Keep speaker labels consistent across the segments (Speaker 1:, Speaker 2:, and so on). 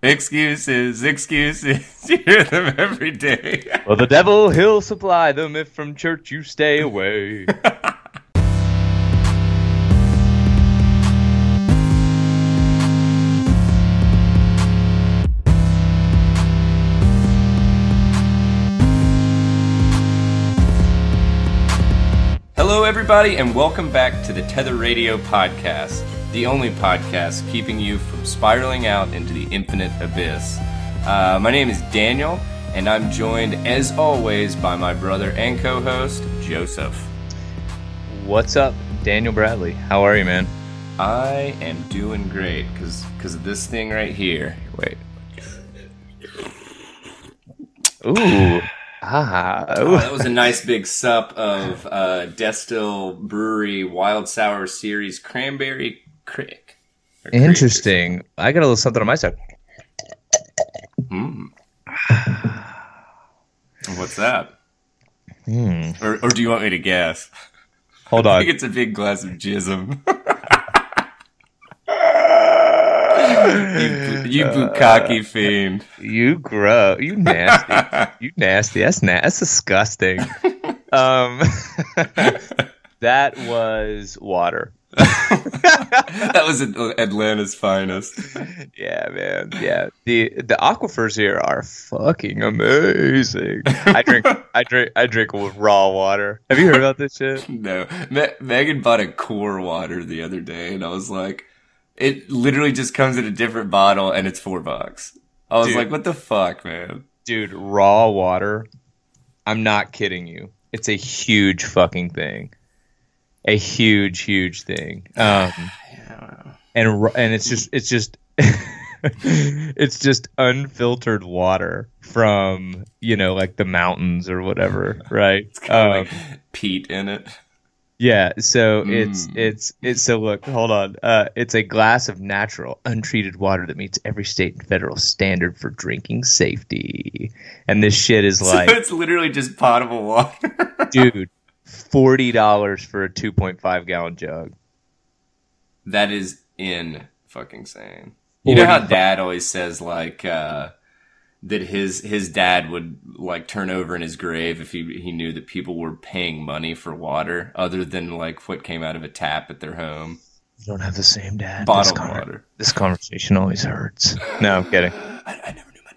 Speaker 1: Excuses, excuses. You hear them every day.
Speaker 2: Well, the devil, he'll supply them if from church you stay away.
Speaker 1: Hello, everybody, and welcome back to the Tether Radio podcast, the only podcast keeping you from spiraling out into the infinite abyss. My name is Daniel, and I'm joined, as always, by my brother and co-host, Joseph.
Speaker 2: What's up, Daniel Bradley? How are you, man?
Speaker 1: I am doing great, because of this thing right here. Wait.
Speaker 2: Ooh.
Speaker 1: Oh, that was a nice big sup of Destil Brewery Wild Sour Series Cranberry Crick.
Speaker 2: Interesting. I got a little something on my side.
Speaker 1: What's that? Or do you want me to guess?
Speaker 2: Hold on.
Speaker 1: I think it's a big glass of jism. You bukkake fiend.
Speaker 2: You gross. You nasty. You nasty. That's disgusting. That was water.
Speaker 1: That was Atlanta's finest.
Speaker 2: Yeah, man. Yeah. The aquifers here are fucking amazing. I drink with raw water. Have you heard about this shit?
Speaker 1: No. Megan bought a core water the other day, and I was like, it literally just comes in a different bottle, and it's $4. I was like, what the fuck, man?
Speaker 2: Dude, raw water. I'm not kidding you. It's a huge fucking thing. A huge, huge thing. And it's just it's just unfiltered water from, like the mountains or whatever, right?
Speaker 1: It's kind of like peat in it.
Speaker 2: Yeah, so it's so look, hold on. It's a glass of natural, untreated water that meets every state and federal standard for drinking safety. And this shit is like,
Speaker 1: so it's literally just potable water.
Speaker 2: Dude, $40 for a 2.5 gallon jug.
Speaker 1: That is fucking insane. You know how Dad always says like that his dad would like turn over in his grave if he knew that people were paying money for water other than like what came out of a tap at their home.
Speaker 2: You don't have the same dad.
Speaker 1: Bottled water.
Speaker 2: This conversation always hurts. No, I'm kidding.
Speaker 1: I never knew my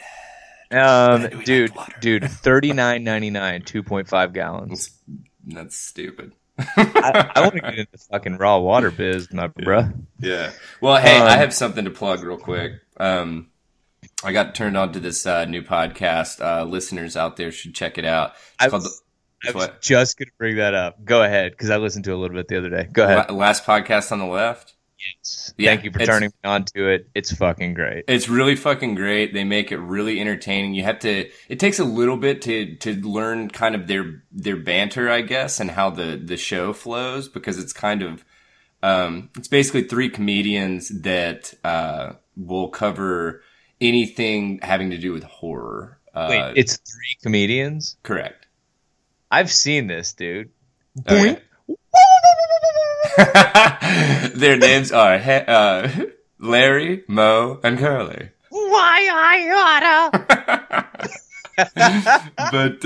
Speaker 1: dad.
Speaker 2: Dude, $39.99, 2.5 gallons.
Speaker 1: That's stupid.
Speaker 2: I want to get into fucking raw water biz, my bruh.
Speaker 1: Yeah. Well, hey, I have something to plug real quick. I got turned on to this new podcast. Listeners out there should check it out.
Speaker 2: I was just going to bring that up. Go ahead, because I listened to it a little bit the other day. Go ahead.
Speaker 1: Last podcast on the left?
Speaker 2: Yes. Yeah, thank you for turning me on to it. It's fucking great.
Speaker 1: It's really fucking great. They make it really entertaining. It takes a little bit to learn kind of their banter, I guess, and how the show flows, because it's kind of, it's basically three comedians that will cover anything having to do with horror.
Speaker 2: Wait, it's three comedians?
Speaker 1: Correct.
Speaker 2: I've seen this, dude.
Speaker 1: Okay. Their names are Larry, Mo, and Curly.
Speaker 2: Why I oughta?
Speaker 1: But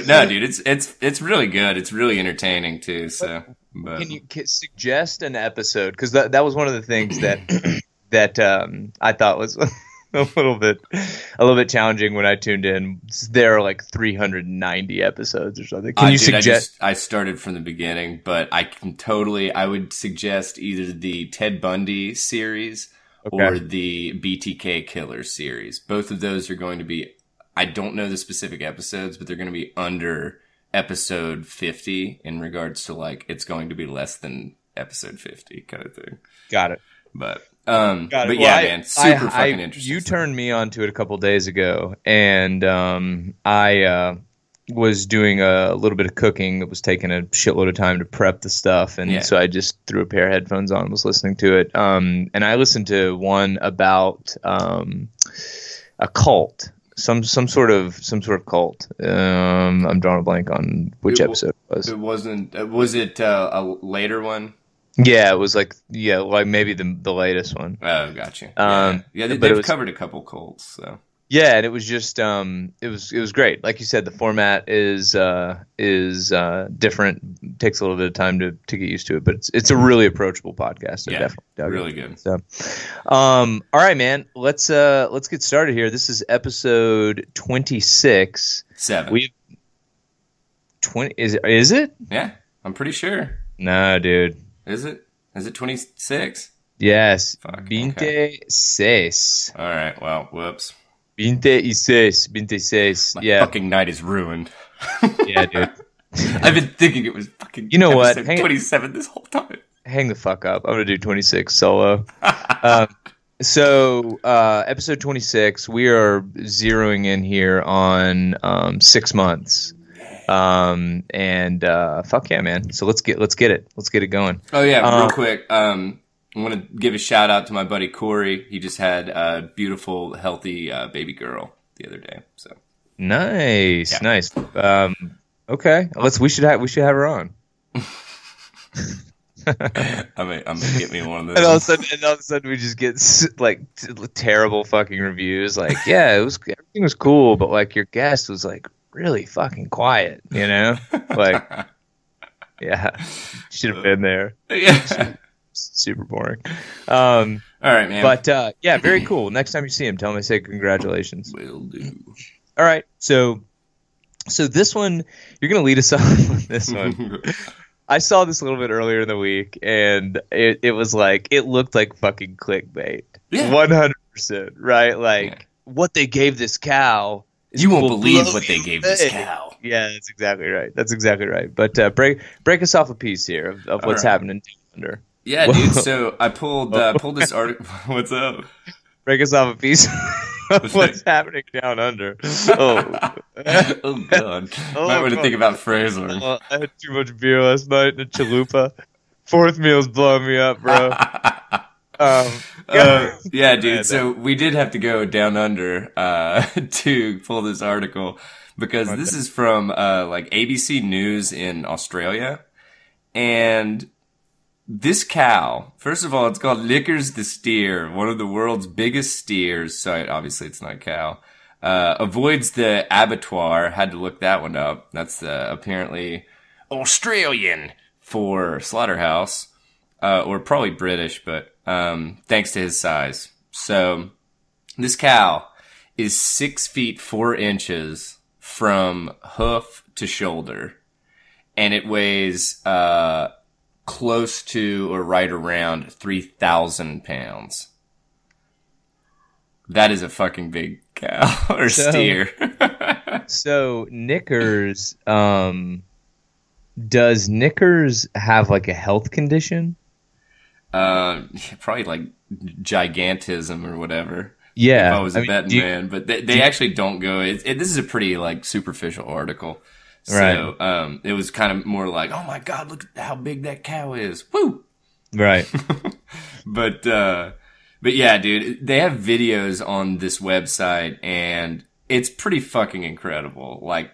Speaker 1: no, dude, it's really good. It's really entertaining too. So,
Speaker 2: can you suggest an episode? Because that was one of the things that I thought was a little bit challenging when I tuned in. There are like 390 episodes or something. Can you suggest?
Speaker 1: I started from the beginning, but I would suggest either the Ted Bundy series or the BTK Killer series. Both of those are going to be, I don't know the specific episodes, but they're going to be under episode 50 in regards to like, it's going to be less than episode 50 kind of thing.
Speaker 2: Got it.
Speaker 1: But yeah, man, super fucking interesting.
Speaker 2: You turned me on to it a couple days ago, and I was doing a little bit of cooking that was taking a shitload of time to prep the stuff, and so I just threw a pair of headphones on and was listening to it. And I listened to one about a cult. Some sort of cult. I'm drawing a blank on which episode it was.
Speaker 1: It wasn't. Was it a later one?
Speaker 2: Yeah, it was like maybe the latest one.
Speaker 1: Oh, gotcha. Yeah,
Speaker 2: But it
Speaker 1: they've
Speaker 2: was
Speaker 1: covered a couple colds, so.
Speaker 2: yeah, and it was just it was great. Like you said, the format is different. Takes a little bit of time to get used to it, but it's a really approachable podcast. I definitely dug
Speaker 1: really
Speaker 2: it.
Speaker 1: good.
Speaker 2: So, all right, man. Let's get started here. This is episode 26.
Speaker 1: 7.
Speaker 2: We 20 is it?
Speaker 1: Yeah, I'm pretty sure.
Speaker 2: No, dude.
Speaker 1: Is it? Is it 26?
Speaker 2: Yes.
Speaker 1: Fuck,
Speaker 2: 26.
Speaker 1: All right. Well, whoops.
Speaker 2: 26.
Speaker 1: My
Speaker 2: Yeah.
Speaker 1: fucking night is ruined.
Speaker 2: Yeah, dude.
Speaker 1: I've been thinking it was fucking.
Speaker 2: You know what?
Speaker 1: 27 this whole time.
Speaker 2: Hang the fuck up. I'm gonna do 26 solo. So episode 26, we are zeroing in here on 6 months. And fuck yeah, man. So let's get it. Let's get it going.
Speaker 1: Oh yeah, real quick. I want to give a shout out to my buddy Corey. He just had a beautiful, healthy baby girl the other day. So
Speaker 2: nice. Okay, we should have her on.
Speaker 1: I'm gonna get me one of those.
Speaker 2: And all of a sudden, we just get like terrible fucking reviews. Like, yeah, everything was cool, but like your guest was like really fucking quiet. You know, like, yeah, should have been there.
Speaker 1: Yeah.
Speaker 2: Super boring.
Speaker 1: All right, man.
Speaker 2: But yeah, very cool. Next time you see him, tell him I say congratulations.
Speaker 1: Will do.
Speaker 2: All right, so this one, you're gonna lead us off on this one. I saw this a little bit earlier in the week, and it was like, it looked like fucking clickbait.
Speaker 1: Yeah.
Speaker 2: 100%, right? Like, what they gave this cow.
Speaker 1: You won't believe what they gave this cow.
Speaker 2: Yeah, that's exactly right. But break us off a piece here of what's happening under.
Speaker 1: Yeah, dude. So I pulled this article. What's up?
Speaker 2: Break us off a piece of what's happening down under. Oh,
Speaker 1: oh god. Might want to think about Fraser.
Speaker 2: I had too much beer last night in a chalupa. Fourth meal's blowing me up, bro.
Speaker 1: Yeah, dude. So we did have to go down under to pull this article because this is from like ABC News in Australia, and this cow, first of all, it's called Lickers the steer, one of the world's biggest steers. So obviously it's not a cow. Avoids the abattoir. Had to look that one up. That's apparently Australian for slaughterhouse, or probably British, but thanks to his size. So this cow is 6 feet 4 inches from hoof to shoulder, and it weighs close to or right around 3,000 pounds. That is a fucking big cow or steer.
Speaker 2: So Knickers, does Knickers have like a health condition?
Speaker 1: Probably like gigantism or whatever.
Speaker 2: Yeah,
Speaker 1: if I was a betting man, but they actually don't go. This is a pretty like superficial article. So,
Speaker 2: right.
Speaker 1: It was kind of more like, oh my god, look at how big that cow is. Woo!
Speaker 2: Right.
Speaker 1: But yeah, dude, they have videos on this website and it's pretty fucking incredible. Like,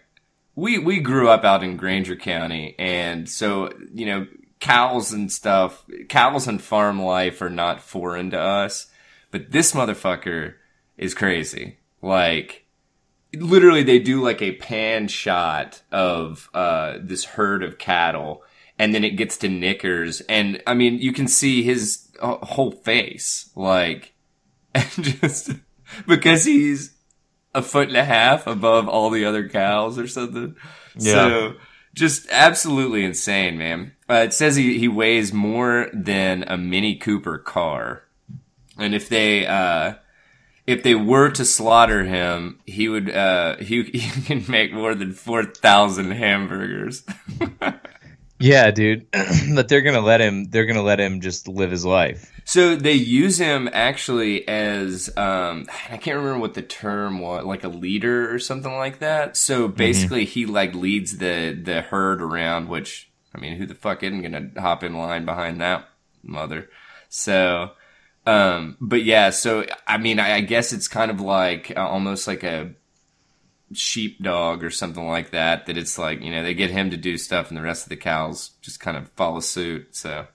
Speaker 1: we grew up out in Granger County, and so, you know, cows and farm life are not foreign to us, but this motherfucker is crazy. Like, literally, they do like a pan shot of this herd of cattle, and then it gets to Knickers, and I mean, you can see his whole face, like, just because he's a foot and a half above all the other cows or something. Yeah. So, just absolutely insane, man. It says he weighs more than a Mini Cooper car, and if they were to slaughter him, he would he can make more than 4,000 hamburgers.
Speaker 2: Yeah, dude. But they're gonna let him just live his life.
Speaker 1: So they use him actually as I can't remember what the term was, like a leader or something like that. So basically, he like leads the herd around. Which, I mean, who the fuck isn't gonna hop in line behind that mother? So. But yeah, so, I mean, I guess it's kind of like, almost like a sheepdog or something like that it's like, you know, they get him to do stuff and the rest of the cows just kind of follow suit, so.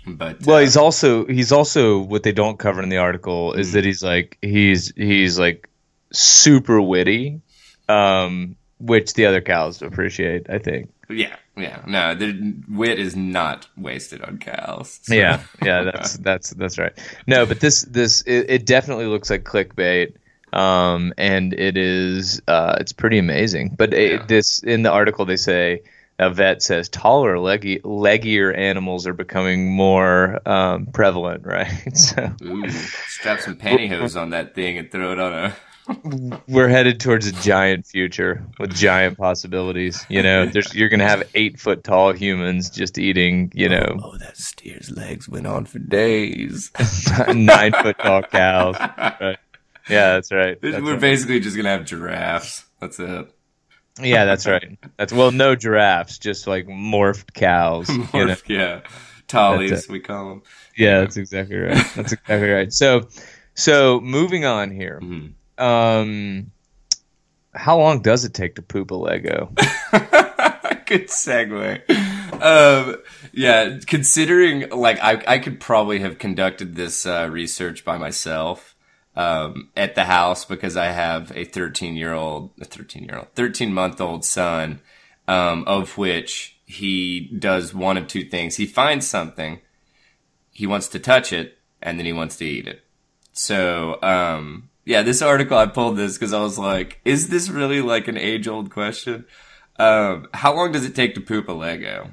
Speaker 1: But
Speaker 2: well, he's also what they don't cover in the article is that he's like super witty, which the other cows appreciate, I think.
Speaker 1: yeah, no, the wit is not wasted on cows. So.
Speaker 2: Yeah, that's right. No, but it definitely looks like clickbait, and it is it's pretty amazing. But this in the article they say a vet says taller, leggier animals are becoming more prevalent, right? So
Speaker 1: ooh, strap some pantyhose on that thing and throw it on a.
Speaker 2: We're headed towards a giant future with giant possibilities. You know, you're going to have 8-foot tall humans just eating, you know.
Speaker 1: Oh, that steer's legs went on for days.
Speaker 2: 9-foot tall cows. Right. Yeah, that's right.
Speaker 1: We're basically just going to have giraffes. That's it.
Speaker 2: Yeah, that's right. No giraffes, just like morphed cows.
Speaker 1: Yeah. Tallies, we call them.
Speaker 2: Yeah, that's exactly right. That's exactly right. So moving on here.
Speaker 1: Mm-hmm.
Speaker 2: How long does it take to poop a Lego?
Speaker 1: Good segue. Yeah, considering like I could probably have conducted this research by myself at the house because I have a 13-month-old son, of which he does one of two things. He finds something, he wants to touch it, and then he wants to eat it. So, yeah, this article, I pulled this because I was like, is this really like an age-old question? How long does it take to poop a Lego?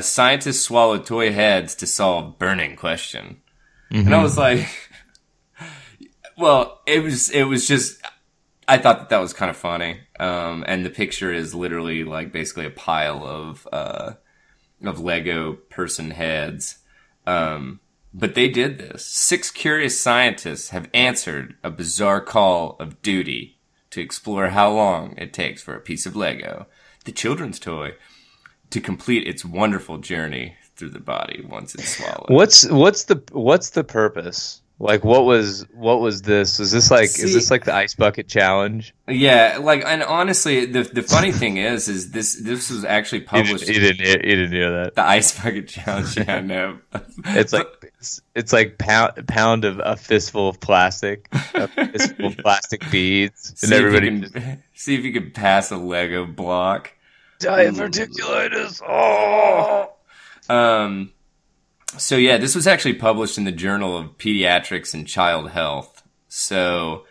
Speaker 1: Scientists swallow toy heads to solve burning question. Mm-hmm. And I was like, well, it was just, I thought that was kind of funny. And the picture is literally like basically a pile of Lego person heads. But they did this. 6 curious scientists have answered a bizarre call of duty to explore how long it takes for a piece of Lego, the children's toy, to complete its wonderful journey through the body once it's swallowed.
Speaker 2: What's the purpose? Like, what was this? Is this like the ice bucket challenge?
Speaker 1: Yeah, like, and honestly, the funny thing is this was actually published.
Speaker 2: You didn't hear that.
Speaker 1: The ice bucket challenge. Yeah, no.
Speaker 2: It's like pound of a fistful of plastic, a fistful of plastic beads, and
Speaker 1: see if you can pass a Lego block.
Speaker 2: Diverticulitis. Oh.
Speaker 1: So yeah, this was actually published in the Journal of Pediatrics and Child Health. So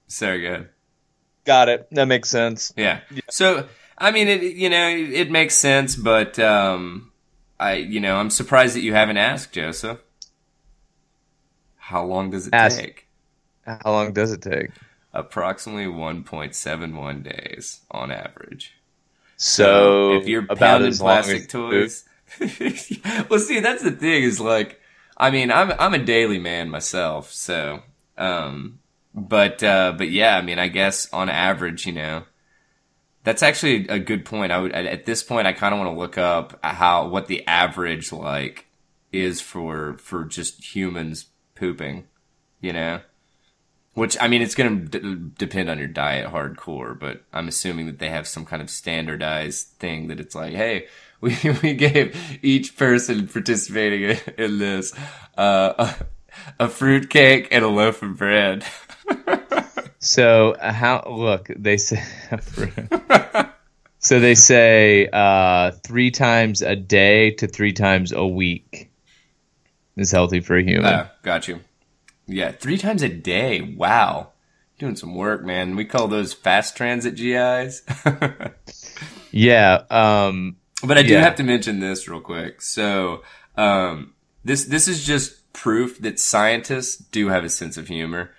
Speaker 1: sorry, go ahead.
Speaker 2: Got it. That makes sense.
Speaker 1: Yeah. So I mean, it makes sense, but I'm surprised that you haven't asked, Joseph. How long does it take?
Speaker 2: How long does it take?
Speaker 1: Approximately 1.71 days on average.
Speaker 2: So
Speaker 1: if you're pounding plastic toys. Well, see, that's the thing is like, I mean, I'm a daily man myself, so, but yeah, I mean, I guess on average, that's actually a good point. At this point, I kind of want to look up what the average like is for just humans pooping, which, I mean, it's going to depend on your diet hardcore, but I'm assuming that they have some kind of standardized thing that it's like, hey, we gave each person participating in this a fruit cake and a loaf of bread.
Speaker 2: So they say so they say 3 times a day to 3 times a week is healthy for a human.
Speaker 1: Got you. Yeah, 3 times a day. Wow. Doing some work, man. We call those fast transit GIs.
Speaker 2: Yeah.
Speaker 1: But I do have to mention this real quick. So, this is just proof that scientists do have a sense of humor.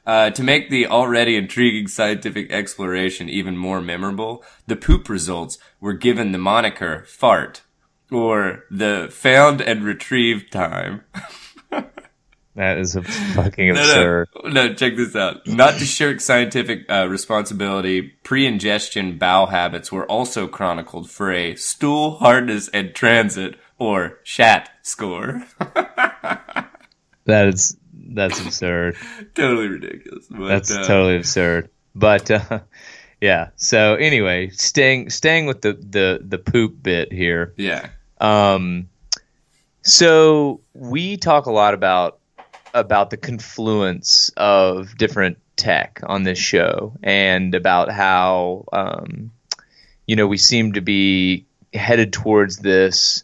Speaker 1: To make the already intriguing scientific exploration even more memorable, the poop results were given the moniker FART, or the found and retrieved time.
Speaker 2: That is fucking absurd.
Speaker 1: No, check this out. Not to shirk scientific responsibility, pre-ingestion bowel habits were also chronicled for a stool hardness and transit, or SHAT score.
Speaker 2: That's absurd.
Speaker 1: Totally ridiculous. But,
Speaker 2: that's totally absurd. But yeah. So anyway, staying with the poop bit here.
Speaker 1: Yeah.
Speaker 2: So we talk a lot about the confluence of different tech on this show, and about how we seem to be headed towards this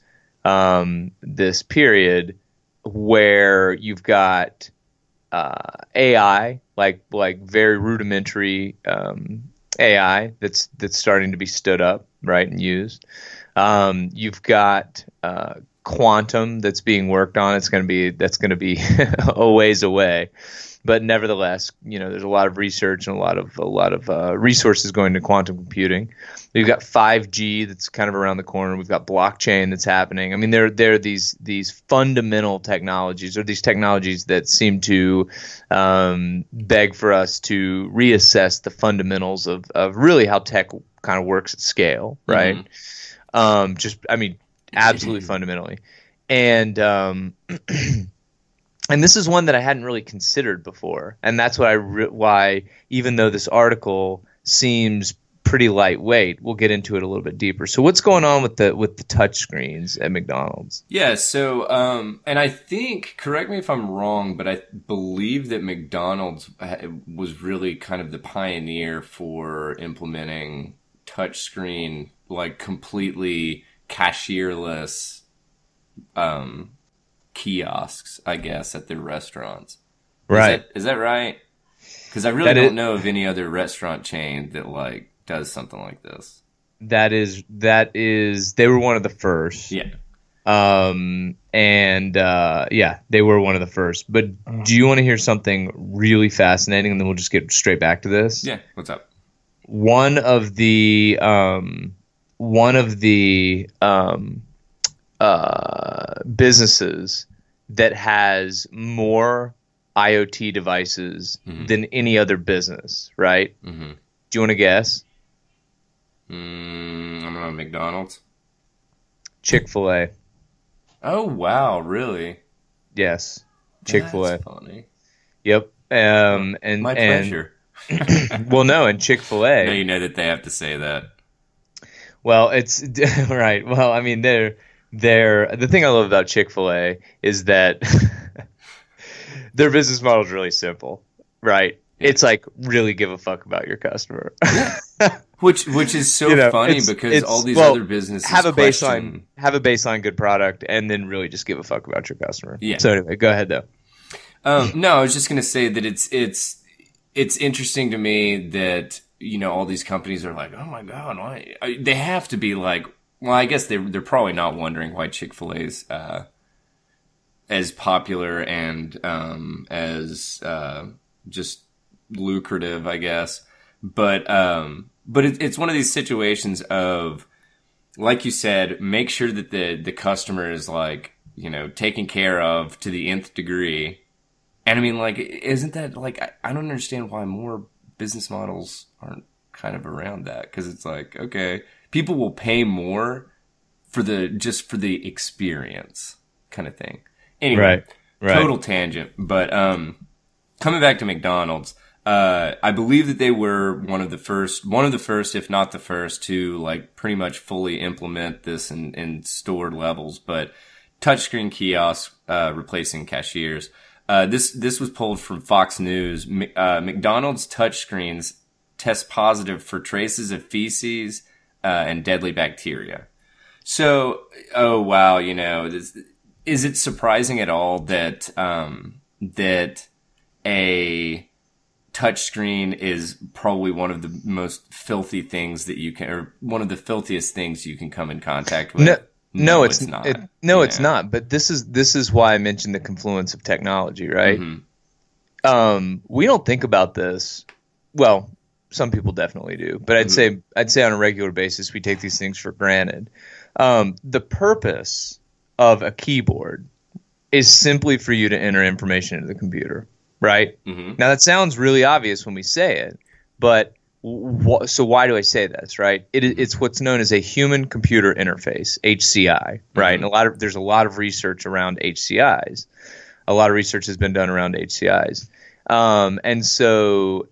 Speaker 2: period where you've got AI, like very rudimentary AI that's starting to be stood up, right, and used. You've got quantum that's being worked on. That's going to be a ways away, but nevertheless, there's a lot of research and a lot of resources going to quantum computing. We've got 5G that's kind of around the corner. We've got blockchain that's happening. I mean, there are these fundamental technologies, or these technologies that seem to beg for us to reassess the fundamentals of really how tech kind of works at scale, right? Mm-hmm. Absolutely fundamentally. And and this is one that I hadn't really considered before, and that's why even though this article seems pretty lightweight, we'll get into it a little bit deeper. So what's going on with the touch screens at McDonald's?
Speaker 1: Yeah, so and I think, correct me if I'm wrong, but I believe that McDonald's was really kind of the pioneer for implementing touchscreen, like completely cashierless kiosks, I guess, at their restaurants.
Speaker 2: Right.
Speaker 1: Is that right? Because I really don't know of any other restaurant chain that like does something like this.
Speaker 2: That is they were one of the first.
Speaker 1: Yeah.
Speaker 2: They were one of the first. But do you want to hear something really fascinating, and then we'll just get straight back to this?
Speaker 1: Yeah. What's up?
Speaker 2: One of the businesses that has more IoT devices than any other business, right? Mm-hmm. Do you want to guess?
Speaker 1: I'm going to McDonald's.
Speaker 2: Chick-fil-A.
Speaker 1: Oh, wow. Really?
Speaker 2: Yes. Chick-fil-A.
Speaker 1: That's funny.
Speaker 2: Yep.
Speaker 1: My pleasure.
Speaker 2: Well, no, and Chick-fil-A.
Speaker 1: No, you know that they have to say that.
Speaker 2: Well, it's right. Well, I mean, the thing I love about Chick-fil-A is that their business model is really simple, right? Yeah. It's like, really give a fuck about your customer.
Speaker 1: Which is so funny, because all these other businesses
Speaker 2: have a baseline good product, and then really just give a fuck about your customer. Yeah. So anyway, go ahead though.
Speaker 1: No, I was just gonna say that it's interesting to me that all these companies are like, oh my god, why? They have to be like, well, I guess they're probably not wondering why Chick-fil-A's as popular and as just lucrative, I guess. But it's one of these situations of, like you said, make sure that the customer is like, taken care of to the nth degree. And I mean, like, isn't that like, I don't understand why more business models aren't kind of around that. Because it's like, okay, people will pay more for the experience kind of thing. Anyway, right. Total tangent. But coming back to McDonald's, I believe that they were one of the first, if not the first, to like pretty much fully implement this in store levels. But touchscreen kiosks replacing cashiers. This was pulled from Fox News. McDonald's touchscreens test positive for traces of feces and deadly bacteria. So, oh wow, is it surprising at all that that a touchscreen is probably one of the most filthy things that you can, or one of the filthiest things you can come in contact with?
Speaker 2: No, it's not. It's not. But this is why I mentioned the confluence of technology, right? Mm-hmm. We don't think about this. Well, some people definitely do, but I'd say on a regular basis we take these things for granted. The purpose of a keyboard is simply for you to enter information into the computer, right? Mm-hmm. Now that sounds really obvious when we say it, but so why do I say this, right? It's what's known as a human computer interface, HCI, right? Mm-hmm. And there's a lot of research around HCIs. A lot of research has been done around HCIs. And so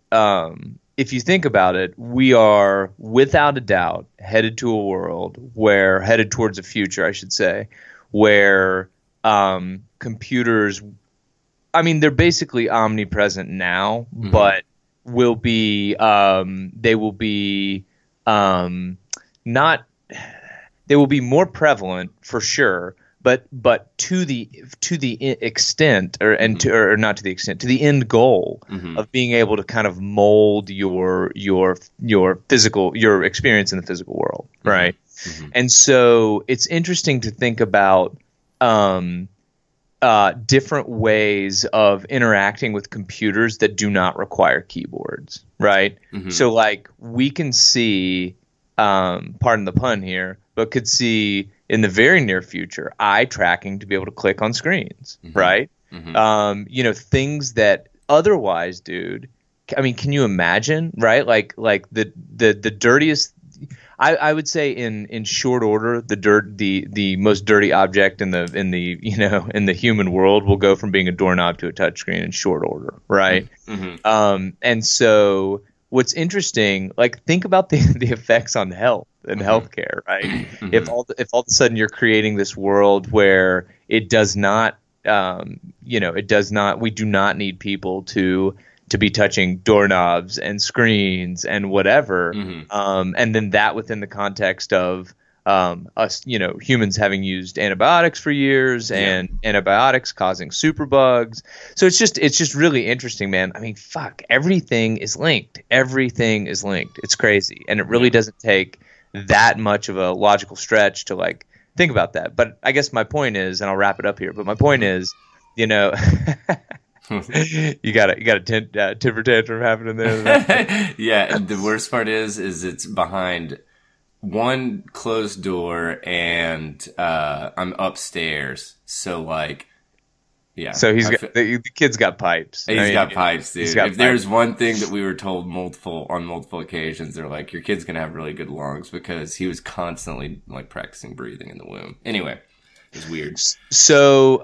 Speaker 2: if you think about it, we are without a doubt headed towards a future, I should say, where computers, I mean, they're basically omnipresent now, but they will be not they will be more prevalent for sure, but to the extent, or not to the extent, to the end goal of being able to kind of mold your experience in the physical world, right? And so it's interesting to think about different ways of interacting with computers that do not require keyboards, right? So like we can see, pardon the pun here, but could see in the very near future eye tracking to be able to click on screens, right? Things that otherwise, dude, I mean, can you imagine, right? Like the dirtiest, I would say in short order, the most dirty object in the human world will go from being a doorknob to a touchscreen in short order, right? And so what's interesting, like think about the effects on health and healthcare, right? If all of a sudden you're creating this world where it does not, we do not need people to be touching doorknobs and screens and whatever, and then that within the context of us, humans having used antibiotics for years and antibiotics causing superbugs. So it's just really interesting, man. I mean, fuck, everything is linked. Everything is linked. It's crazy, and it really doesn't take that much of a logical stretch to like think about that. But I guess my point is, and I'll wrap it up here. But my point is, you got a temper tantrum happening there.
Speaker 1: Yeah, and the worst part is it's behind one closed door, and I'm upstairs. So like, yeah.
Speaker 2: So the kid's got pipes.
Speaker 1: He's got pipes, dude. There's one thing that we were told on multiple occasions, they're like, your kid's gonna have really good lungs, because he was constantly like practicing breathing in the womb. Anyway. It's weird. So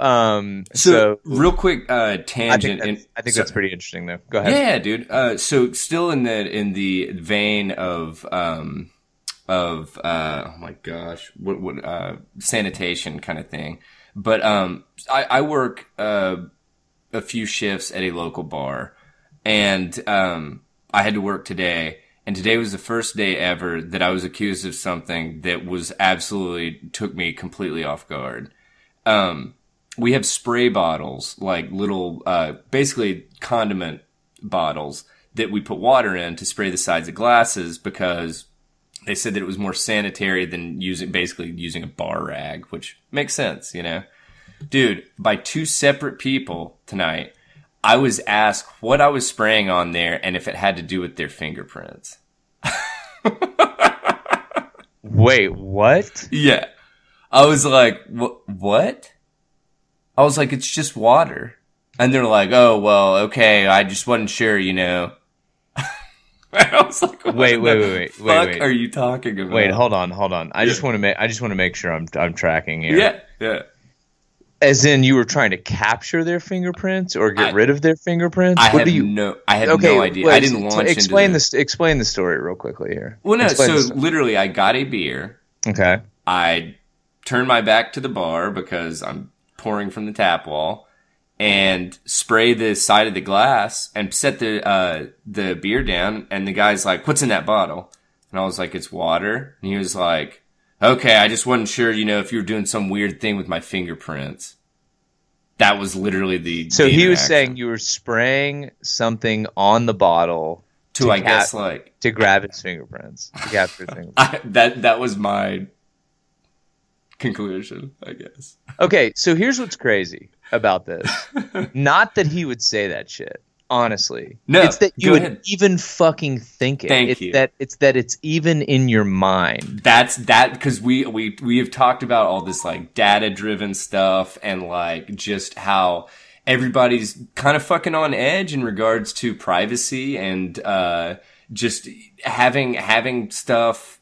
Speaker 1: real quick tangent.
Speaker 2: I think that's pretty interesting, though. Go ahead.
Speaker 1: Yeah, dude. So still in the vein of oh my gosh, what sanitation kind of thing. But I work a few shifts at a local bar, and I had to work today. And today was the first day ever that I was accused of something that was took me completely off guard. We have spray bottles, like little, basically condiment bottles that we put water in to spray the sides of glasses, because they said that it was more sanitary than using a bar rag, which makes sense, Dude, by two separate people tonight, I was asked what I was spraying on there and if it had to do with their fingerprints.
Speaker 2: Wait, what?
Speaker 1: Yeah. I was like, what? I was like, it's just water. And they're like, oh, well, okay, I just wasn't sure, I was like, wait. What are you talking about?
Speaker 2: Wait, hold on. I just want to make sure I'm tracking here.
Speaker 1: Yeah.
Speaker 2: As in, you were trying to capture their fingerprints or get rid of their fingerprints?
Speaker 1: I had no idea. I didn't launch
Speaker 2: explain the story real quickly here.
Speaker 1: Well, no. So literally, I got a beer.
Speaker 2: Okay.
Speaker 1: I turned my back to the bar because I'm pouring from the tap wall, and spray the side of the glass and set the beer down. And the guy's like, "What's in that bottle?" And I was like, "It's water." And he was like, okay, I just wasn't sure, if you were doing some weird thing with my fingerprints. That was literally the
Speaker 2: So he was saying you were spraying something on the bottle
Speaker 1: to
Speaker 2: grab his fingerprints. To capture his fingerprints.
Speaker 1: That was my conclusion, I guess.
Speaker 2: Okay, so here's what's crazy about this. Not that he would say that shit. Honestly,
Speaker 1: no,
Speaker 2: it's that you would even fucking think it. It's that it's even in your mind.
Speaker 1: That's because we have talked about all this like data driven stuff, and like just how everybody's kind of fucking on edge in regards to privacy and just having stuff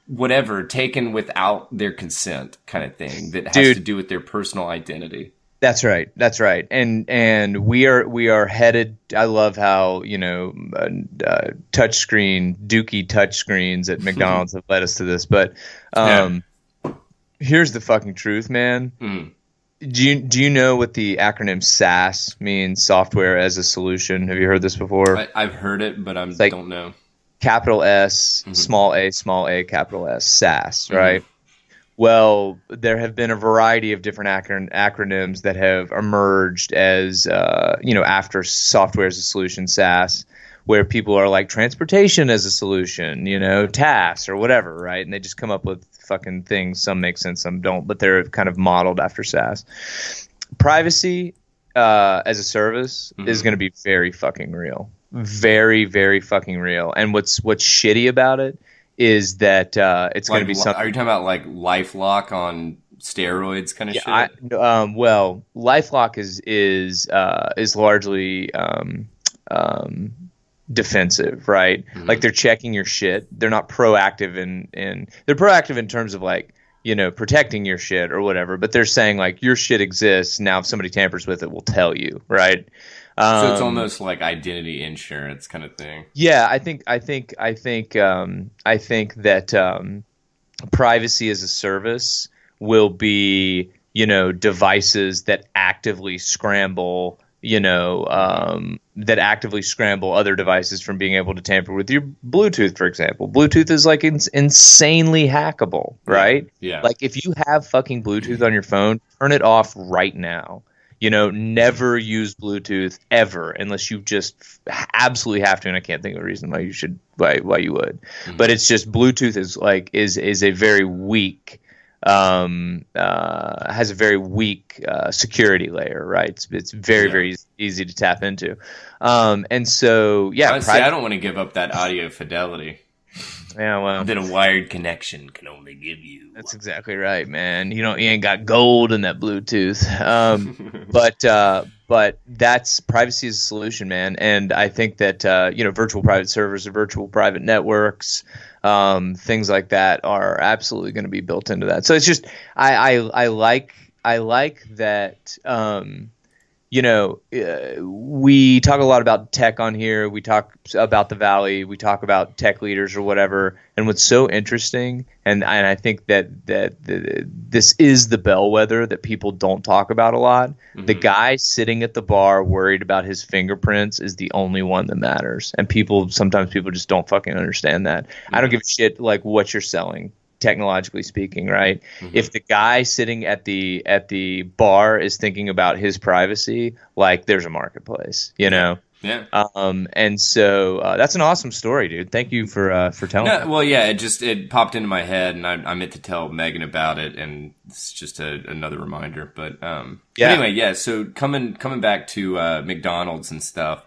Speaker 1: whatever taken without their consent, kind of thing that has to do with their personal identity.
Speaker 2: That's right. And we are headed. I love how, touchscreen, Dookie touchscreens at McDonald's have led us to this. But here's the fucking truth, man. Do you know what the acronym SaaS means? Software as a solution. Have you heard this before?
Speaker 1: I've heard it, but I
Speaker 2: It's like
Speaker 1: don't know.
Speaker 2: capital S,
Speaker 1: Mm-hmm.
Speaker 2: small a, capital S, SaaS,
Speaker 1: Mm-hmm.
Speaker 2: right? Well, there have been a variety of different acronyms that have emerged as, after software as a solution, SaaS, where people are like transportation as a solution, TaaS or whatever, right? And they just come up with fucking things. Some make sense, some don't, but they're kind of modeled after SaaS. Privacy as a service is going to be very fucking real. Very, very fucking real. And what's shitty about it is that it's going to be something.
Speaker 1: Are you talking about like LifeLock on steroids kind of shit?
Speaker 2: Well, LifeLock is largely defensive, right? Mm-hmm. Like they're checking your shit. They're not proactive they're proactive in terms of like, protecting your shit or whatever, but they're saying like your shit exists. Now if somebody tampers with it, we'll tell you, right?
Speaker 1: So it's almost like identity insurance kind of thing.
Speaker 2: Yeah, I think that privacy as a service will be, devices that actively scramble, other devices from being able to tamper with your Bluetooth, for example. Bluetooth is like insanely hackable, right?
Speaker 1: Yeah.
Speaker 2: Like if you have fucking Bluetooth on your phone, turn it off right now. Never use Bluetooth ever unless you just absolutely have to. And I can't think of a reason why you would. Mm-hmm. But it's just Bluetooth is a very weak, has a very weak security layer, right? It's very, very easy to tap into. And so, yeah.
Speaker 1: I don't want to give up that audio fidelity.
Speaker 2: Yeah, well,
Speaker 1: that a wired connection can only give you.
Speaker 2: That's exactly right, man. You ain't got gold in that Bluetooth. But that's privacy as a solution, man. And I think that virtual private servers or virtual private networks, things like that, are absolutely going to be built into that. So it's just I like that. We talk a lot about tech on here. We talk about the Valley. We talk about tech leaders or whatever. And what's so interesting, and I think that this is the bellwether that people don't talk about a lot. Mm-hmm. The guy sitting at the bar worried about his fingerprints is the only one that matters. And sometimes people just don't fucking understand that. Mm-hmm. I don't give a shit like what you're selling, technologically speaking, right? Mm-hmm. If the guy sitting at the bar is thinking about his privacy, like there's a marketplace,
Speaker 1: Yeah.
Speaker 2: And so that's an awesome story, dude. Thank you for telling me.
Speaker 1: Well, yeah, it popped into my head, and I meant to tell Megan about it, and it's just another reminder. But anyway, yeah. So coming back to McDonald's and stuff,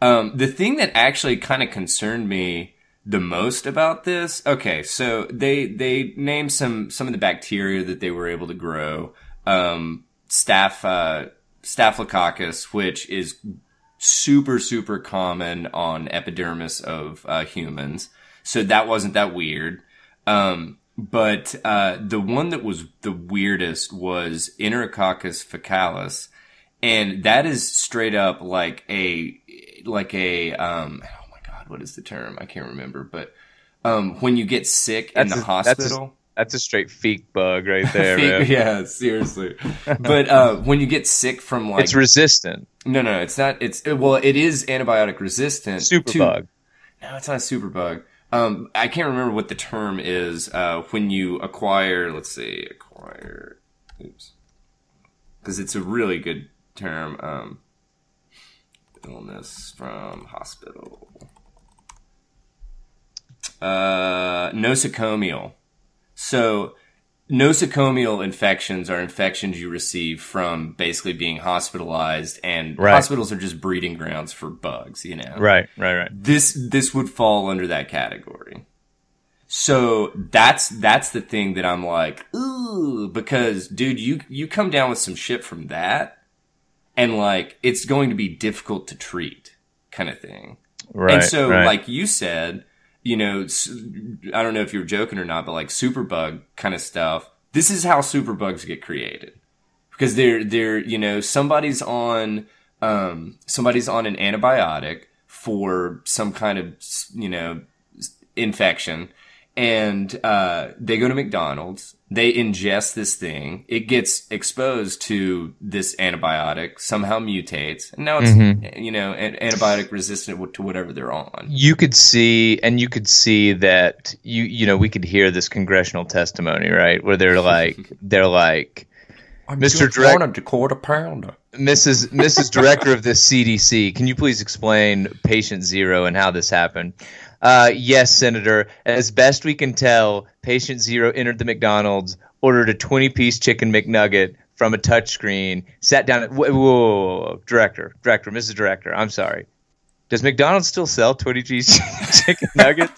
Speaker 1: the thing that actually kind of concerned me the most about this, okay, so they named some of the bacteria that they were able to grow, Staphylococcus, which is super, super common on epidermis of humans. So that wasn't that weird. But the one that was the weirdest was Enterococcus faecalis. And that is straight up like a oh my God, what is the term? I can't remember. But when you get sick in the hospital.
Speaker 2: That's a straight feek bug right there, man.
Speaker 1: Yeah, seriously. But when you get sick from like...
Speaker 2: It's resistant.
Speaker 1: No, it's not. It is antibiotic resistant.
Speaker 2: Superbug.
Speaker 1: No, it's not a superbug. I can't remember what the term is when you acquire, oops. Because it's a really good term. Illness from hospital. Nosocomial. So, nosocomial infections are infections you receive from basically being hospitalized, and hospitals are just breeding grounds for bugs,
Speaker 2: Right.
Speaker 1: This would fall under that category. So that's the thing that I'm like, ooh, because dude, you come down with some shit from that, and like it's going to be difficult to treat, kind of thing.
Speaker 2: Right.
Speaker 1: And so, like you said, I don't know if you were joking or not, but like superbug kind of stuff. This is how superbugs get created, because they're somebody's on an antibiotic for some kind of infection, And they go to McDonald's. They ingest this thing. It gets exposed to this antibiotic, somehow mutates, and now it's antibiotic resistant to whatever they're on.
Speaker 2: You could see that we could hear this congressional testimony, right, where they're like,
Speaker 1: I'm
Speaker 2: Mr.
Speaker 1: just wanted to quarter pounder.
Speaker 2: Mrs. Director of the CDC, can you please explain patient 0 and how this happened? Yes, Senator. As best we can tell, patient 0 entered the McDonald's, ordered a 20-piece chicken McNugget from a touchscreen, sat down at whoa, Director, Mrs. Director, I'm sorry. Does McDonald's still sell 20-piece chicken nuggets?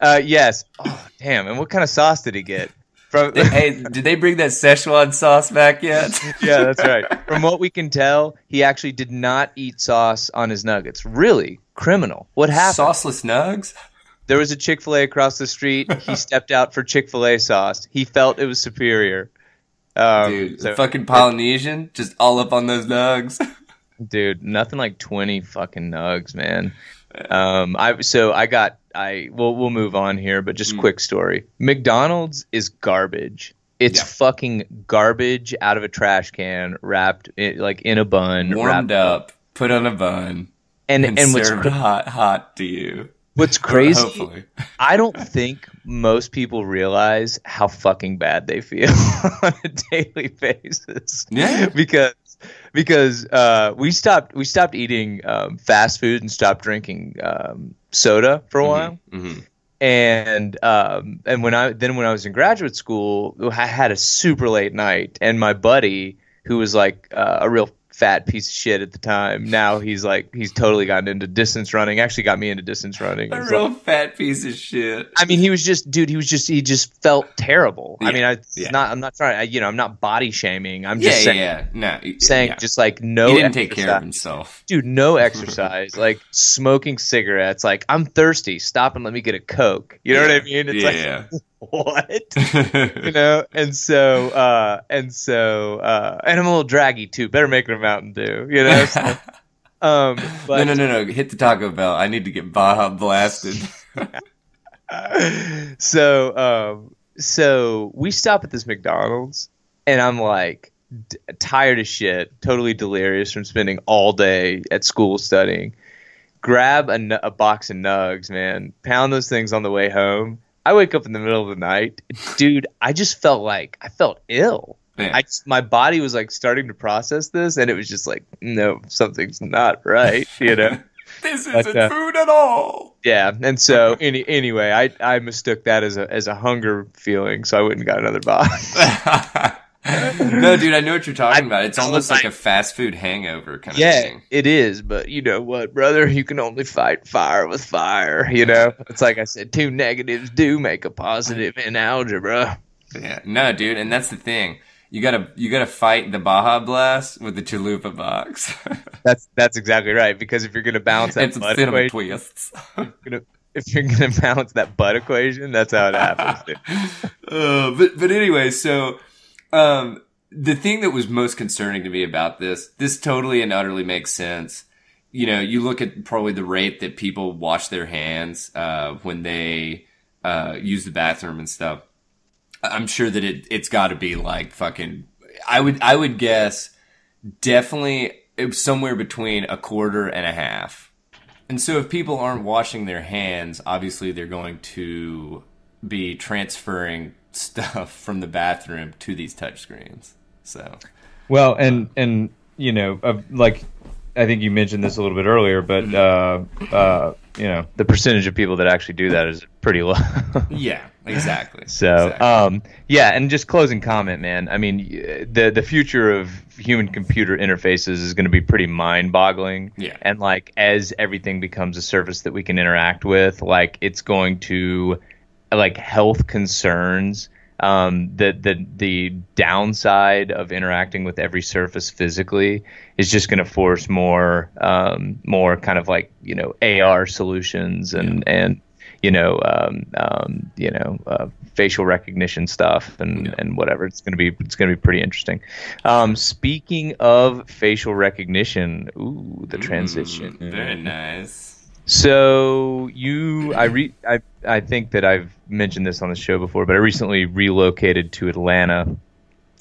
Speaker 2: Yes. Oh, damn. And what kind of sauce did he get?
Speaker 1: Hey, did they bring that Szechuan sauce back yet?
Speaker 2: Yeah, that's right. From what we can tell, he actually did not eat sauce on his nuggets. Really? Criminal. What happened?
Speaker 1: Sauceless nugs?
Speaker 2: There was a Chick-fil-A across the street. He stepped out for Chick-fil-A sauce. He felt it was superior.
Speaker 1: Dude, fucking Polynesian, just all up on those nugs.
Speaker 2: Dude, nothing like 20 fucking nugs, man. We'll move on here, but just quick story. McDonald's is garbage. It's fucking garbage out of a trash can, wrapped in a bun,
Speaker 1: warmed up, put on a bun, and served hot to you.
Speaker 2: What's crazy?
Speaker 1: Hopefully.
Speaker 2: I don't think most people realize how fucking bad they feel on a daily basis.
Speaker 1: Yeah,
Speaker 2: because we stopped eating fast food and stopped drinking soda for a while.
Speaker 1: Mm-hmm.
Speaker 2: And when I was in graduate school, I had a super late night, and my buddy, who was like a real fat piece of shit at the time, now he's totally gotten into distance running. Actually got me into distance running.
Speaker 1: A real fat piece of shit.
Speaker 2: I mean, he just felt terrible.
Speaker 1: Yeah.
Speaker 2: I mean, I'm not trying. I'm not body shaming. I'm just saying just like no.
Speaker 1: He didn't
Speaker 2: exercise.
Speaker 1: take care of himself,
Speaker 2: dude. No exercise, like smoking cigarettes. Like, I'm thirsty. Stop and let me get a Coke. You know what I mean? It's what? And I'm a little draggy too. Better make it a Mountain Dew, But
Speaker 1: no. Hit the Taco Bell. I need to get Baja blasted.
Speaker 2: So we stop at this McDonald's, and I'm like tired as shit, totally delirious from spending all day at school studying. Grab a box of nugs, man. Pound those things on the way home. I wake up in the middle of the night, dude. I just felt ill.
Speaker 1: Yeah.
Speaker 2: My body was like starting to process this, and it was just like, no, something's not right,
Speaker 1: This isn't food at all.
Speaker 2: Yeah, and so anyway, I mistook that as a hunger feeling, so I went and got another box.
Speaker 1: No, dude, I know what you're talking about. It's almost like a fast food hangover kind of thing.
Speaker 2: Yeah, it is. But you know what, brother? You can only fight fire with fire. It's like I said, 2 negatives do make a positive in algebra.
Speaker 1: Yeah, no, dude, and that's the thing. You gotta fight the Baja Blast with the Chalupa box.
Speaker 2: That's exactly right. Because if you're gonna balance that butt equation,
Speaker 1: twists.
Speaker 2: If you're gonna balance that butt equation, that's how it happens.
Speaker 1: Dude. But anyway, so. The thing that was most concerning to me about this totally and utterly makes sense. You look at probably the rate that people wash their hands, when they, use the bathroom and stuff. I'm sure that it's gotta be like fucking, I would guess definitely it was somewhere between a quarter and a half. And so if people aren't washing their hands, obviously they're going to be transferring stuff from the bathroom to these touchscreens. So,
Speaker 2: well, and like I think you mentioned this a little bit earlier, but the percentage of people that actually do that is pretty low.
Speaker 1: Yeah, exactly.
Speaker 2: So, and just closing comment, man. I mean, the future of human-computer interfaces is going to be pretty mind-boggling.
Speaker 1: Yeah. And
Speaker 2: like as everything becomes a surface that we can interact with, like it's going to like health concerns. The downside of interacting with every surface physically is just going to force more kind of like AR solutions and facial recognition stuff and whatever. It's going to be pretty interesting. Speaking of facial recognition, the transition.
Speaker 1: Very nice.
Speaker 2: So I think that I've mentioned this on the show before, but I recently relocated to Atlanta,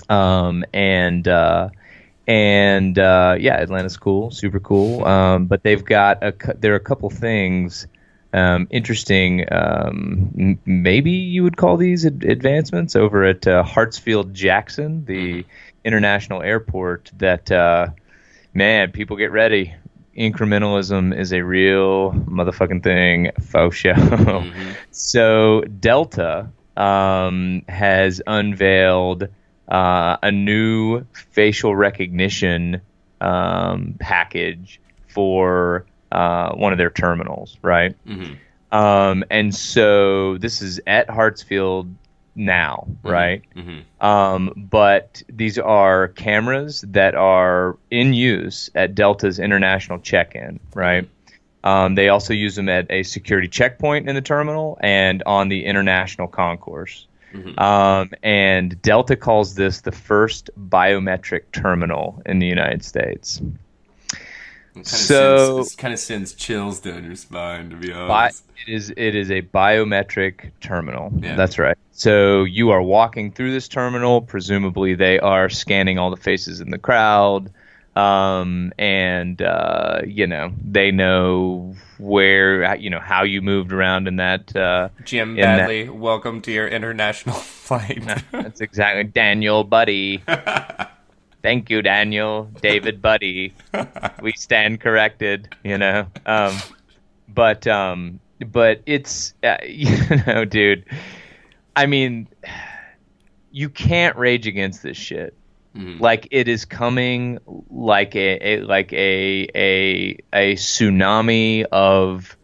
Speaker 2: yeah, Atlanta's cool, super cool. But they've got there are a couple things interesting. Maybe you would call these advancements over at Hartsfield-Jackson, the international airport. That man, people get ready. Incrementalism is a real motherfucking thing, faux show. So Delta has unveiled a new facial recognition package for one of their terminals, right? And so this is at Hartsfield now, right? But these are cameras that are in use at Delta's international check-in, right? They also use them at a security checkpoint in the terminal and on the international concourse. And Delta calls this the first biometric terminal in the United States.
Speaker 1: It kind of sends chills down your spine, to be honest.
Speaker 2: It is a biometric terminal.
Speaker 1: Yeah.
Speaker 2: That's right. So you are walking through this terminal. Presumably, they are scanning all the faces in the crowd, and they know where how you moved around in that.
Speaker 1: Jim Badley, welcome to your international flight.
Speaker 2: That's exactly Daniel, buddy. Thank you, Daniel, David, buddy. We stand corrected, But it's, dude, I mean, you can't rage against this shit. Like, it is coming like a tsunami of,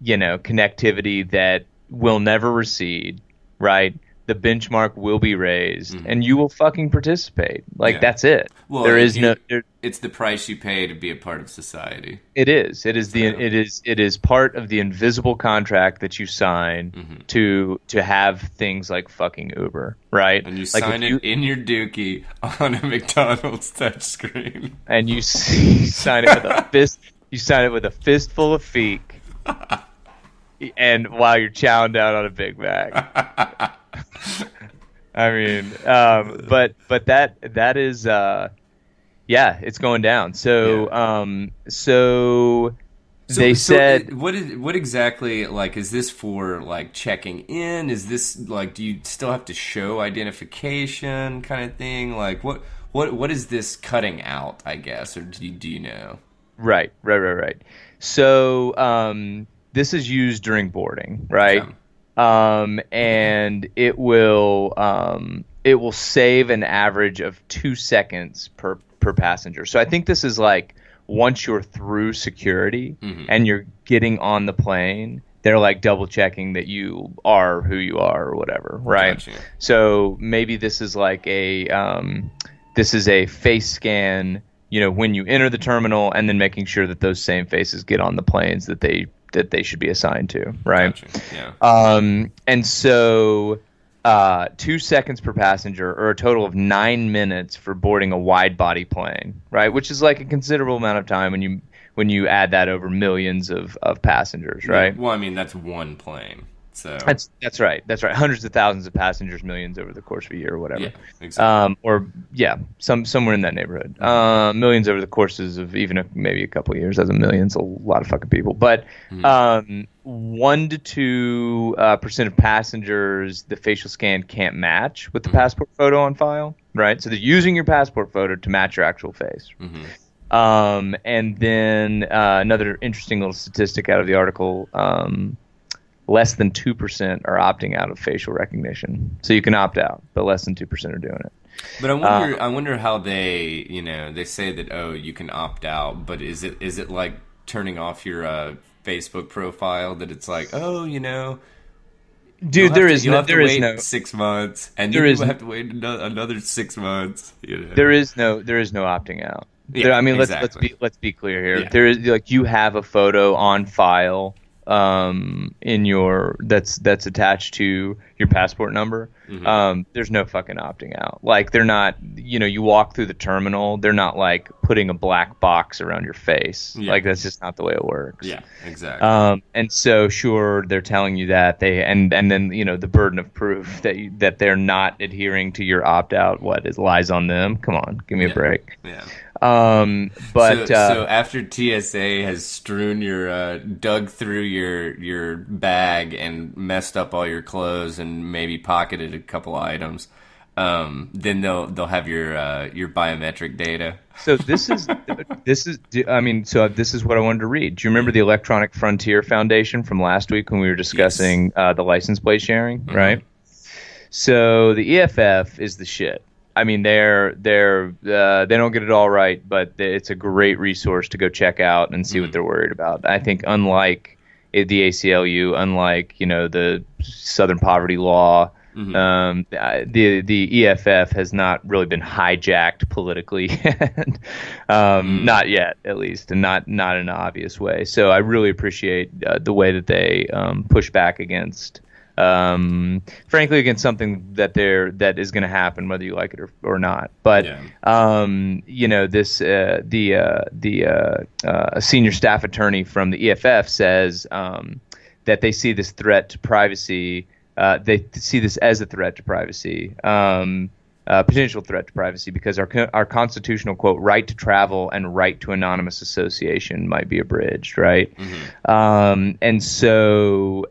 Speaker 2: connectivity that will never recede, right? The benchmark will be raised, and you will fucking participate. That's it.
Speaker 1: Well, it's the price you pay to be a part of society.
Speaker 2: It is. It is part of the invisible contract that you sign to have things like fucking Uber, right?
Speaker 1: And you sign it in your dookie on a McDonald's touchscreen.
Speaker 2: And you sign it with a fist. You sign it with a fistful of feet, and while you're chowing down on a Big Mac. I mean, but that is, it's going down. So they said,
Speaker 1: what exactly, like, is this for, like, checking in? Is this, like, do you still have to show identification kind of thing? Like, what is this cutting out, I guess, or do you know?
Speaker 2: Right. So this is used during boarding, right? Yeah. And it will save an average of 2 seconds per passenger. So I think this is like once you're through security and you're getting on the plane, they're like double checking that you are who you are or whatever, right? Gotcha. So maybe this is like a face scan, when you enter the terminal, and then making sure that those same faces get on the planes that they should be assigned to, right?
Speaker 1: Gotcha. Yeah.
Speaker 2: And so 2 seconds per passenger, or a total of 9 minutes for boarding a wide body plane, right? Which is like a considerable amount of time when you add that over millions of passengers, right?
Speaker 1: Yeah, well, I mean, that's one plane. So
Speaker 2: that's right. Hundreds of thousands of passengers, millions over the course of a year or whatever.
Speaker 1: Yeah, exactly.
Speaker 2: Somewhere in that neighborhood. Millions over the courses of even maybe a couple of years. That's a million. It's a lot of fucking people. But 1 to 2% of passengers, the facial scan can't match with the passport photo on file, right? So they're using your passport photo to match your actual face. And then another interesting little statistic out of the article. Less than 2% are opting out of facial recognition. So you can opt out, but less than 2% are doing it.
Speaker 1: But I wonder how they, they say that, you can opt out, but is it like turning off your Facebook profile, that it's like,
Speaker 2: dude, there is no
Speaker 1: 6 months, and you have to wait another 6 months.
Speaker 2: There is no opting out.
Speaker 1: Yeah,
Speaker 2: I mean,
Speaker 1: exactly.
Speaker 2: let's be clear here.
Speaker 1: Yeah.
Speaker 2: There is, like, you have a photo on file in your that's attached to your passport number. there's no fucking opting out. Like, they're not, you walk through the terminal, they're not like putting a black box around your face.
Speaker 1: Yeah.
Speaker 2: Like, that's just not the way it works.
Speaker 1: Yeah, exactly.
Speaker 2: And so, sure, they're telling you that and then the burden of proof that they're not adhering to your opt out. Lies on them? Come on, give me a break.
Speaker 1: Yeah.
Speaker 2: But
Speaker 1: so after TSA has strewn dug through your bag and messed up all your clothes and maybe pocketed a couple items, then they'll have your biometric data.
Speaker 2: So this is what I wanted to read. Do you remember the Electronic Frontier Foundation from last week when we were discussing the license plate sharing, right? So the EFF is the shit. I mean, they don't get it all right, but it's a great resource to go check out and see what they're worried about. I think unlike the ACLU, unlike the Southern Poverty Law, the EFF has not really been hijacked politically, not yet, at least, and not in an obvious way. So I really appreciate the way that they push back against. Frankly, against something that is going to happen, whether you like it or not. But a senior staff attorney from the EFF says that they see this threat to privacy. They see this as a threat to privacy, potential threat to privacy, because our constitutional, quote, right to travel and right to anonymous association might be abridged, right? And so.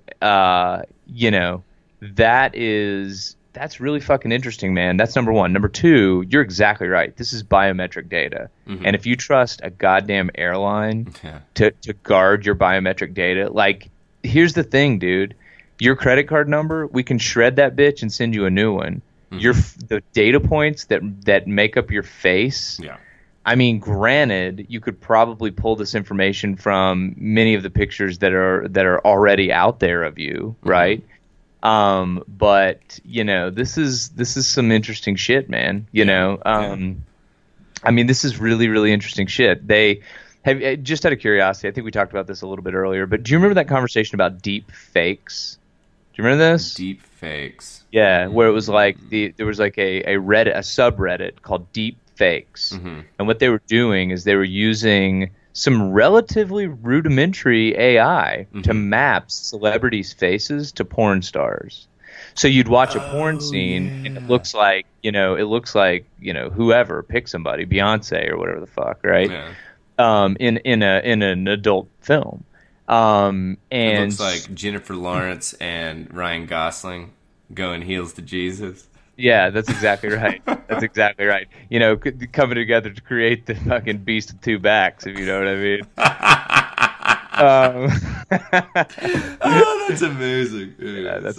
Speaker 2: That's really fucking interesting, man. That's number one. Number two, you're exactly right. This is biometric data. And if you trust a goddamn airline to guard your biometric data, like, here's the thing, dude. Your credit card number, we can shred that bitch and send you a new one. The data points that make up your face. Yeah. I mean, granted, you could probably pull this information from many of the pictures that are already out there of you, right? But this is some interesting shit, man. I mean, this is really, really interesting shit. They have, just out of curiosity, I think we talked about this a little bit earlier, but do you remember that conversation about deep fakes? Do you remember this?
Speaker 1: Deep fakes.
Speaker 2: Yeah, where it was like there was like a subreddit called Deep Fakes, and what they were doing is they were using some relatively rudimentary AI to map celebrities' faces to porn stars. So you'd watch a porn scene, and it looks like whoever, pick somebody, Beyonce or whatever the fuck, right? Yeah. In an adult film. And
Speaker 1: it looks like Jennifer Lawrence and Ryan Gosling going heels to Jesus.
Speaker 2: Yeah, that's exactly right. That's exactly right. Coming together to create the fucking beast with two backs, if you know what I mean.
Speaker 1: Oh, that's amazing.
Speaker 2: Yeah, that's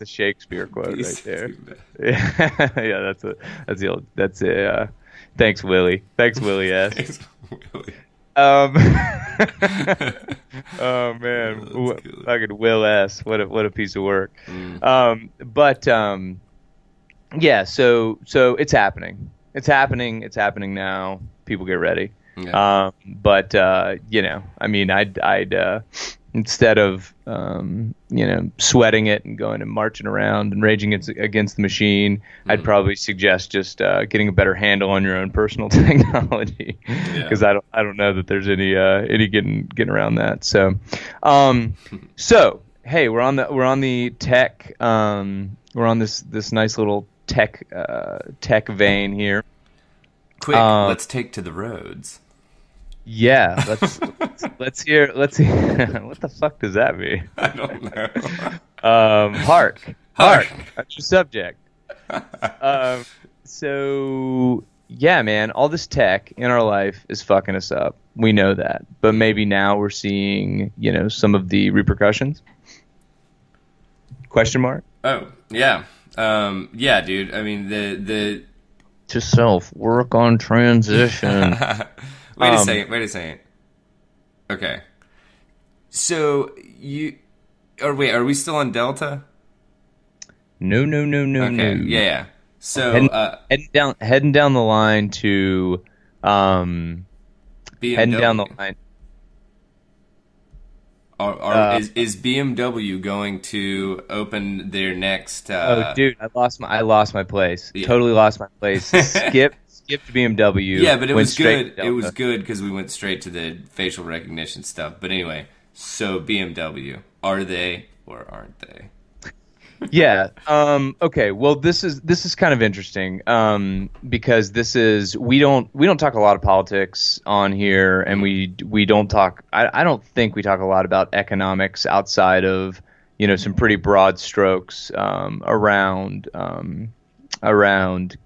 Speaker 2: a Shakespeare quote right there. Yeah, that's a thanks, Willie. Thanks, Willie S.
Speaker 1: Thanks, Willie.
Speaker 2: Oh man, fucking Will S. What a piece of work. Yeah, so it's happening. It's happening now. People get ready. Yeah. I mean, I'd instead of sweating it and going and marching around and raging against the machine, I'd probably suggest just getting a better handle on your own personal technology, because I don't know that there's any getting around that. So hey, we're on the tech. We're on this nice little tech vein here.
Speaker 1: Quick, let's take to the roads.
Speaker 2: Yeah, let's hear. What the fuck does that mean?
Speaker 1: I don't know.
Speaker 2: Hark. That's your subject. So yeah, man, all this tech in our life is fucking us up. We know that, but maybe now we're seeing some of the repercussions. Question mark?
Speaker 1: Oh yeah, yeah, dude. I mean the
Speaker 2: to self work on transition.
Speaker 1: Wait a second. Okay. So are we still on Delta?
Speaker 2: No.
Speaker 1: Okay. Yeah. So
Speaker 2: heading down the line to
Speaker 1: BMW.
Speaker 2: heading down the line.
Speaker 1: Is BMW going to open their next?
Speaker 2: Oh, dude, I lost my place.
Speaker 1: Yeah.
Speaker 2: Totally lost my place. Skipped BMW.
Speaker 1: Yeah, but it
Speaker 2: went
Speaker 1: was
Speaker 2: straight
Speaker 1: good. It was good because we went straight to the facial recognition stuff. But anyway, so BMW, are they or aren't they?
Speaker 2: Yeah. Okay. Well, this is kind of interesting. Because we don't talk a lot of politics on here, and we don't talk. I don't think we talk a lot about economics outside of some pretty broad strokes around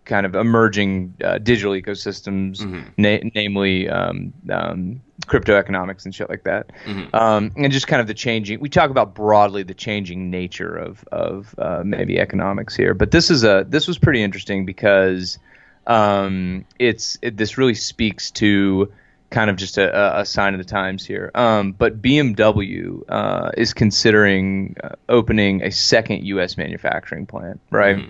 Speaker 2: kind of emerging digital ecosystems, namely crypto economics and shit like that, and just kind of the changing. We talk about broadly the changing nature of maybe economics here, but this was pretty interesting because this really speaks to kind of just a sign of the times here. But BMW is considering opening a second U.S. manufacturing plant, right?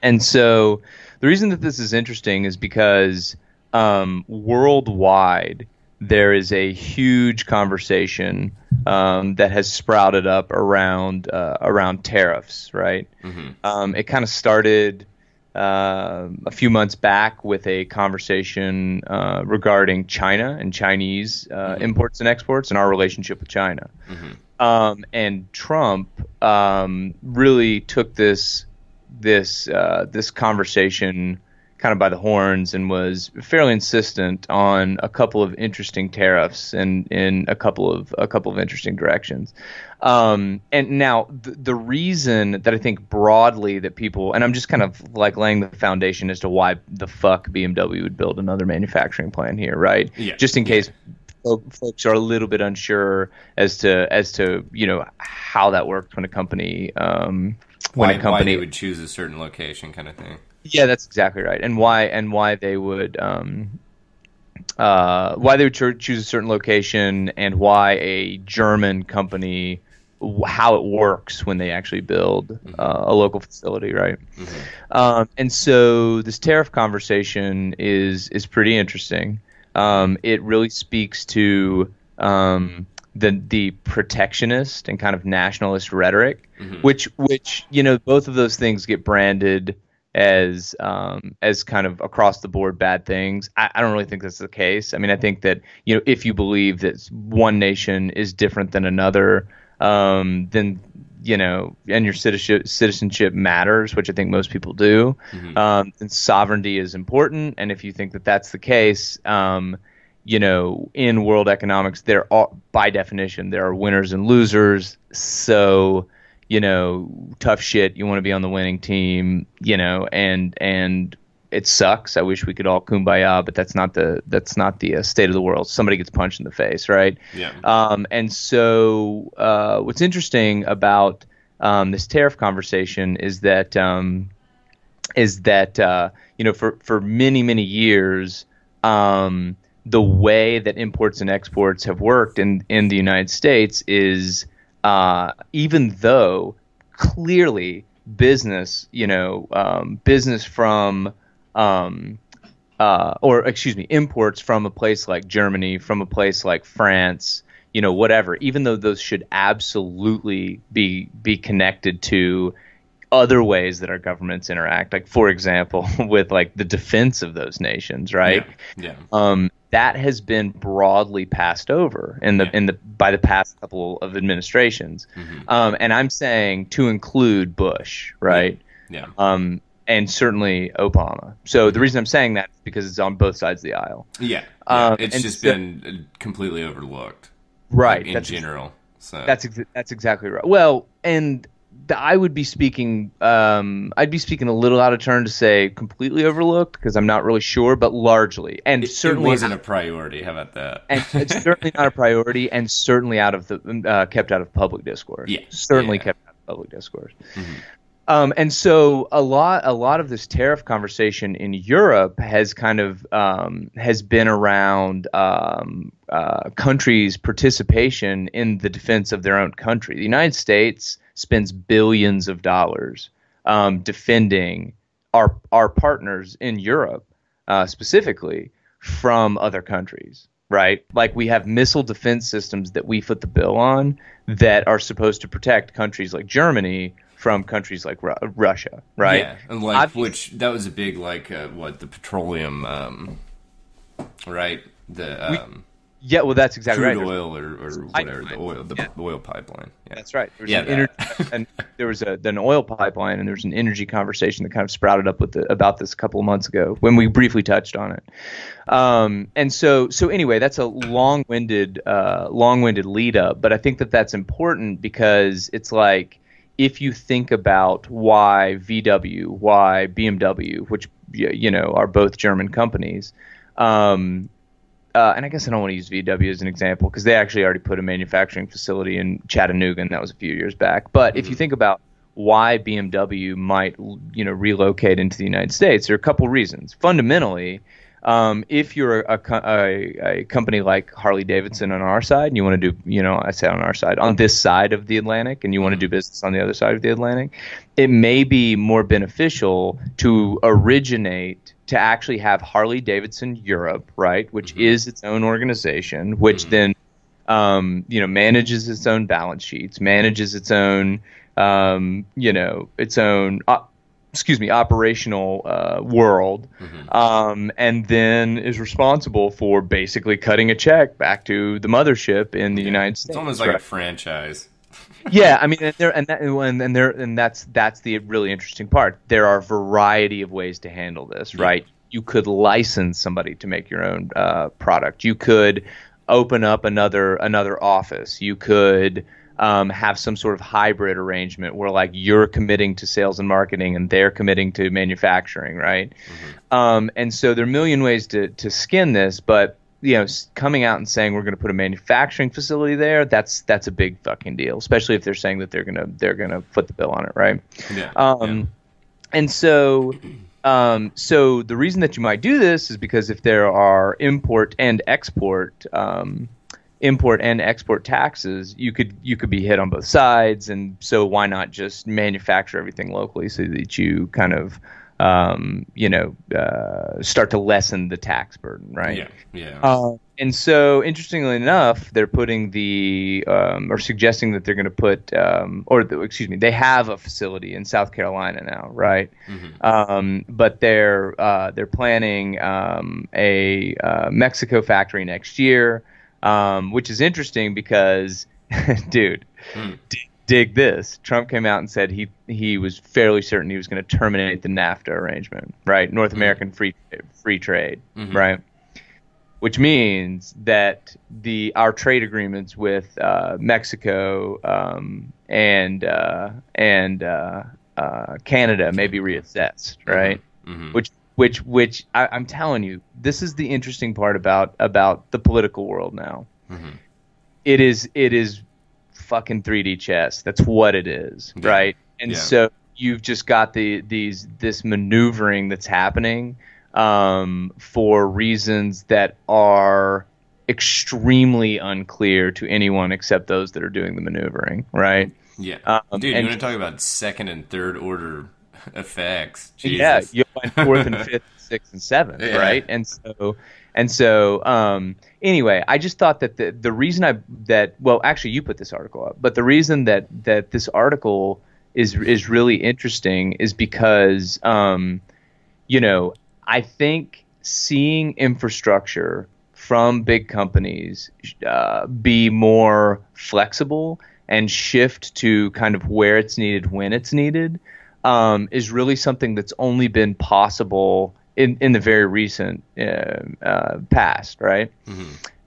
Speaker 2: And so the reason that this is interesting is because worldwide there is a huge conversation that has sprouted up around tariffs, right? It kind of started a few months back with a conversation regarding China and Chinese imports and exports and our relationship with China. And Trump really took this conversation kind of by the horns and was fairly insistent on a couple of interesting tariffs and in a couple of interesting directions. And now the reason that I think broadly that people, and I'm just kind of like laying the foundation as to why the fuck BMW would build another manufacturing plant here, right?
Speaker 1: Yeah.
Speaker 2: Just in case folks are a little bit unsure as to how that works when a company
Speaker 1: why they would choose a certain location, kind of thing.
Speaker 2: Yeah, that's exactly right. And why they would choose a certain location, and why a German company, how it works when they actually build a local facility, right? And so this tariff conversation is pretty interesting. It really speaks to the protectionist and kind of nationalist rhetoric, which both of those things get branded as kind of across the board bad things. I don't really think that's the case. I mean, I think that if you believe that one nation is different than another, then and your citizenship matters, which I think most people do. And sovereignty is important, and if you think that that's the case, in world economics, by definition, there are winners and losers. So, tough shit. You want to be on the winning team, and it sucks. I wish we could all kumbaya, but that's not the state of the world. Somebody gets punched in the face, right?
Speaker 1: Yeah.
Speaker 2: And so, what's interesting about this tariff conversation is that for many years, the way that imports and exports have worked in the United States is, even though clearly business from imports from a place like Germany, from a place like France, whatever, even though those should absolutely be connected to other ways that our governments interact, like, for example, with like the defense of those nations, right?
Speaker 1: Yeah.
Speaker 2: That has been broadly passed over by the past couple of administrations. And I'm saying to include Bush, right?
Speaker 1: Yeah.
Speaker 2: And certainly Obama. So the reason I'm saying that is because it's on both sides of the aisle.
Speaker 1: Yeah. It's just been completely overlooked.
Speaker 2: Right.
Speaker 1: In general. So
Speaker 2: that's exactly right. Well, and I would be speaking. I'd be speaking a little out of turn to say completely overlooked, because I'm not really sure, but largely, and certainly
Speaker 1: it wasn't a priority. How about that?
Speaker 2: And it's certainly not a priority, and certainly out of the kept out of public discourse.
Speaker 1: Yeah,
Speaker 2: certainly kept out of public discourse. And so a lot of this tariff conversation in Europe has kind of has been around countries' participation in the defense of their own country. The United States spends billions of dollars defending our partners in Europe, specifically from other countries. right? Like we have missile defense systems that we foot the bill on that are supposed to protect countries like Germany from countries like Russia, right?
Speaker 1: Yeah, and like which that was a big like the petroleum, right?
Speaker 2: Yeah, well, that's exactly
Speaker 1: crude
Speaker 2: right.
Speaker 1: oil or whatever, the oil pipeline. Yeah.
Speaker 2: That's right. There was an oil pipeline, and there was an energy conversation that kind of sprouted up about this a couple of months ago when we briefly touched on it. And so anyway, that's a long-winded lead up, but I think that that's important because it's like if you think about why VW, why BMW, which are both German companies. And I guess I don't want to use VW as an example because they actually already put a manufacturing facility in Chattanooga, and that was a few years back. But if you think about why BMW might, relocate into the United States, there are a couple reasons. Fundamentally, if you're a company like Harley Davidson on our side, and you want to do, I say on our side, on this side of the Atlantic, and you want to do business on the other side of the Atlantic, it may be more beneficial to actually have Harley Davidson Europe, right, which is its own organization, which then, manages its own balance sheets, manages its own, operational world, and then is responsible for basically cutting a check back to the mothership in the United States.
Speaker 1: It's almost like a franchise.
Speaker 2: Yeah, I mean, that's the really interesting part. There are a variety of ways to handle this, right? You could license somebody to make your own product. You could open up another office. You could have some sort of hybrid arrangement where like you're committing to sales and marketing and they're committing to manufacturing, right? And so there are a million ways to skin this, but coming out and saying we're going to put a manufacturing facility there, that's a big fucking deal, especially if they're saying that they're gonna foot the bill on it, right? And so the reason that you might do this is because if there are import and export taxes, you could be hit on both sides, and so why not just manufacture everything locally so that you kind of start to lessen the tax burden, right? And so, interestingly enough, they're putting or suggesting that they're going to put, they have a facility in South Carolina now, right? But they're planning a Mexico factory next year, which is interesting because, dude. Dig this. Trump came out and said he was fairly certain he was going to terminate the NAFTA arrangement, right? North American free trade, right? Which means that our trade agreements with Mexico and Canada may be reassessed, right? Which I'm telling you, this is the interesting part about the political world now. It is fucking 3D chess. That's what it is, right? And so you've just got this maneuvering that's happening for reasons that are extremely unclear to anyone except those that are doing the maneuvering, right?
Speaker 1: Dude, you want to talk about second and third order effects? Jesus.
Speaker 2: Yeah, you find fourth and fifth, sixth and seventh, right? And so, anyway, I just thought that the reason actually you put this article up, but the reason that this article is really interesting is because, I think seeing infrastructure from big companies be more flexible and shift to kind of where it's needed when it's needed is really something that's only been possible in the very recent past, right?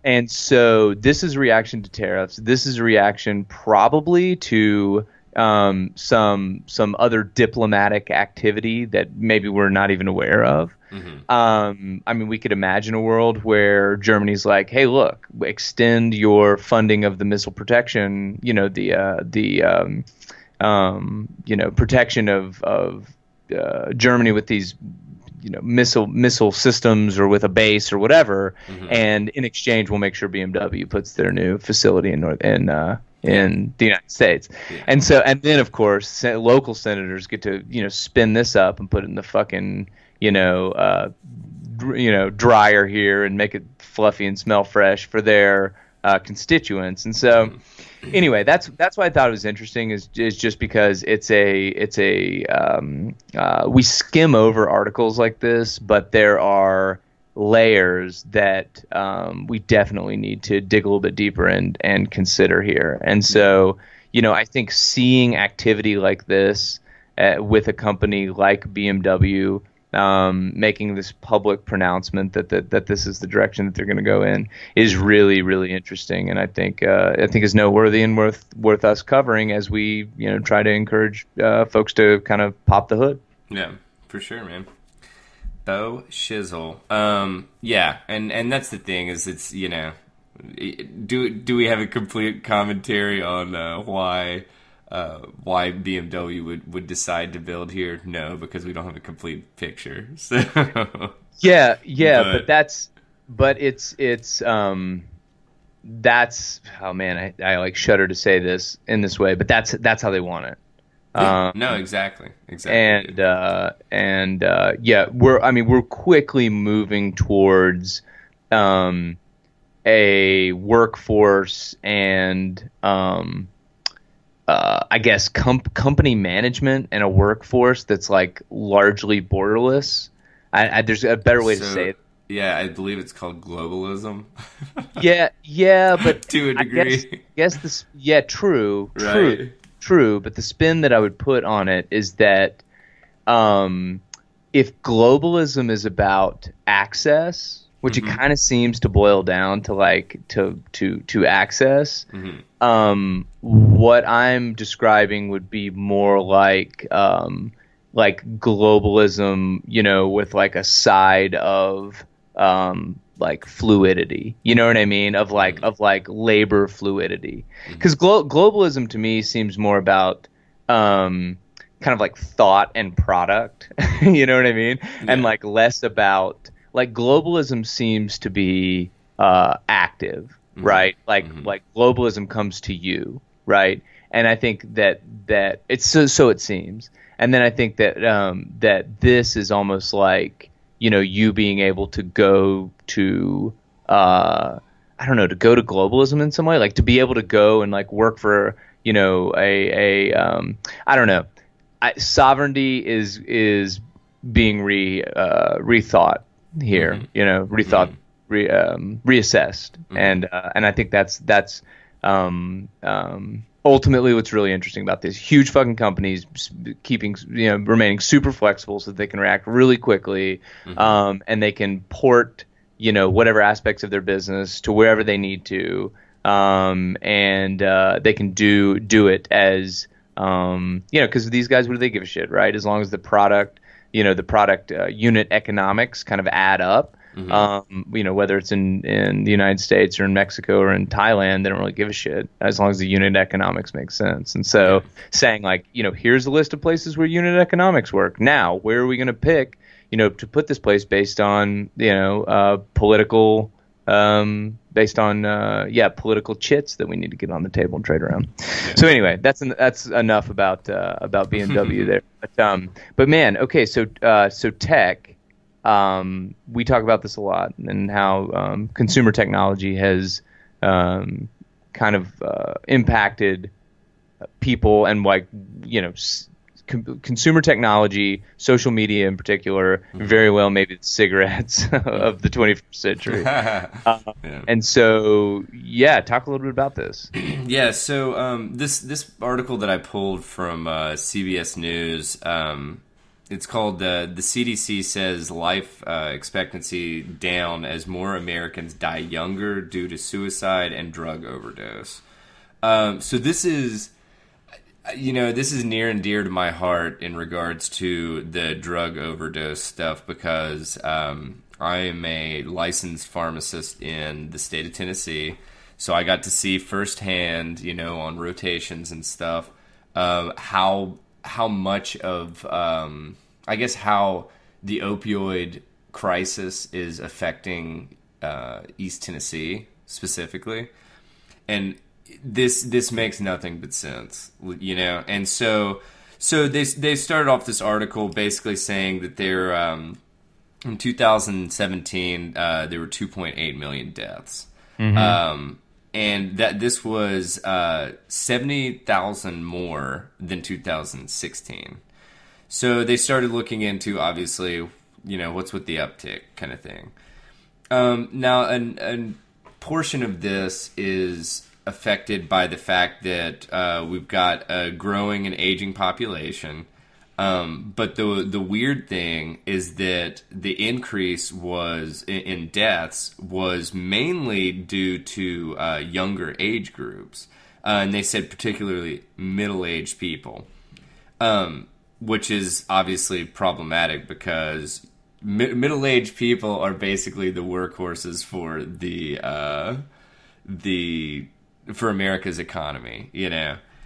Speaker 2: And so this is a reaction to tariffs. This is a reaction probably to some other diplomatic activity that maybe we're not even aware of. I mean, we could imagine a world where Germany's like, hey, look, extend your funding of the missile protection, protection of Germany with these missile systems or with a base or whatever, and in exchange we'll make sure BMW puts their new facility in the United States. And then of course local senators get to spin this up and put it in the fucking dryer here and make it fluffy and smell fresh for their constituents. And so, anyway, that's why I thought it was interesting is just because we skim over articles like this, but there are layers that we definitely need to dig a little bit deeper and consider here. And so, I think seeing activity like this with a company like BMW making this public pronouncement that this is the direction that they're going to go in is really, really interesting, and I think is noteworthy and worth us covering as we try to encourage folks to kind of pop the hood.
Speaker 1: Yeah, for sure, man. Bo Shizzle. Yeah, and that's the thing is it's do we have a complete commentary on why BMW would decide to build here? No, because we don't have a complete picture. So
Speaker 2: yeah, but it's that's oh man, I like shudder to say this in this way, but that's how they want it.
Speaker 1: No, exactly.
Speaker 2: And yeah, we're quickly moving towards a workforce and I guess company management and a workforce that's like largely borderless. There's a better way to say it.
Speaker 1: Yeah, I believe it's called globalism.
Speaker 2: yeah, but
Speaker 1: to a degree.
Speaker 2: I guess this. Yeah, true. But the spin that I would put on it is that if globalism is about access, which it kind of seems to boil down to like to access, what I'm describing would be more like globalism, with like a side of like fluidity, you know what I mean? Of like labor fluidity, because globalism to me seems more about kind of like thought and product, you know what I mean? Yeah. And like less about like globalism seems to be active, right? Like globalism comes to you, right? And I think that it's so it seems, and then I think that that this is almost like you being able to go to to go to globalism in some way, like to be able to go and like work for sovereignty is being rethought here, reassessed, and I think that's ultimately what's really interesting about this. Huge fucking companies keeping remaining super flexible so that they can react really quickly, and they can port whatever aspects of their business to wherever they need to, and they can do it as because these guys, what do they give a shit, right? As long as the product unit economics kind of add up. Whether it's in the United States or in Mexico or in Thailand, they don't really give a shit as long as the unit economics make sense. And so saying like, here's a list of places where unit economics work. Now, where are we going to pick, to put this place based on, political, political chits that we need to get on the table and trade around. Yeah. So anyway, that's enough about BMW there. But man, okay, so tech. We talk about this a lot, and how consumer technology has kind of impacted people, and like consumer technology, social media in particular, very well maybe the cigarettes of the 21st century. And so, talk a little bit about this.
Speaker 1: Yeah, so this article that I pulled from CBS News. It's called the CDC says life expectancy down as more Americans die younger due to suicide and drug overdose. So this is near and dear to my heart in regards to the drug overdose stuff, because I am a licensed pharmacist in the state of Tennessee. So I got to see firsthand, on rotations and stuff, how much of I guess how the opioid crisis is affecting East Tennessee specifically, and this makes nothing but sense, And so they started off this article basically saying that they're In 2017, there were 2.8 million deaths.
Speaker 2: Mm-hmm.
Speaker 1: And that this was 70,000 more than 2016. So they started looking into, obviously, what's with the uptick kind of thing. Now, a portion of this is affected by the fact that we've got a growing and aging population. But the weird thing is that the increase was in deaths was mainly due to younger age groups, and they said particularly middle-aged people, which is obviously problematic because middle-aged people are basically the workhorses for for America's economy,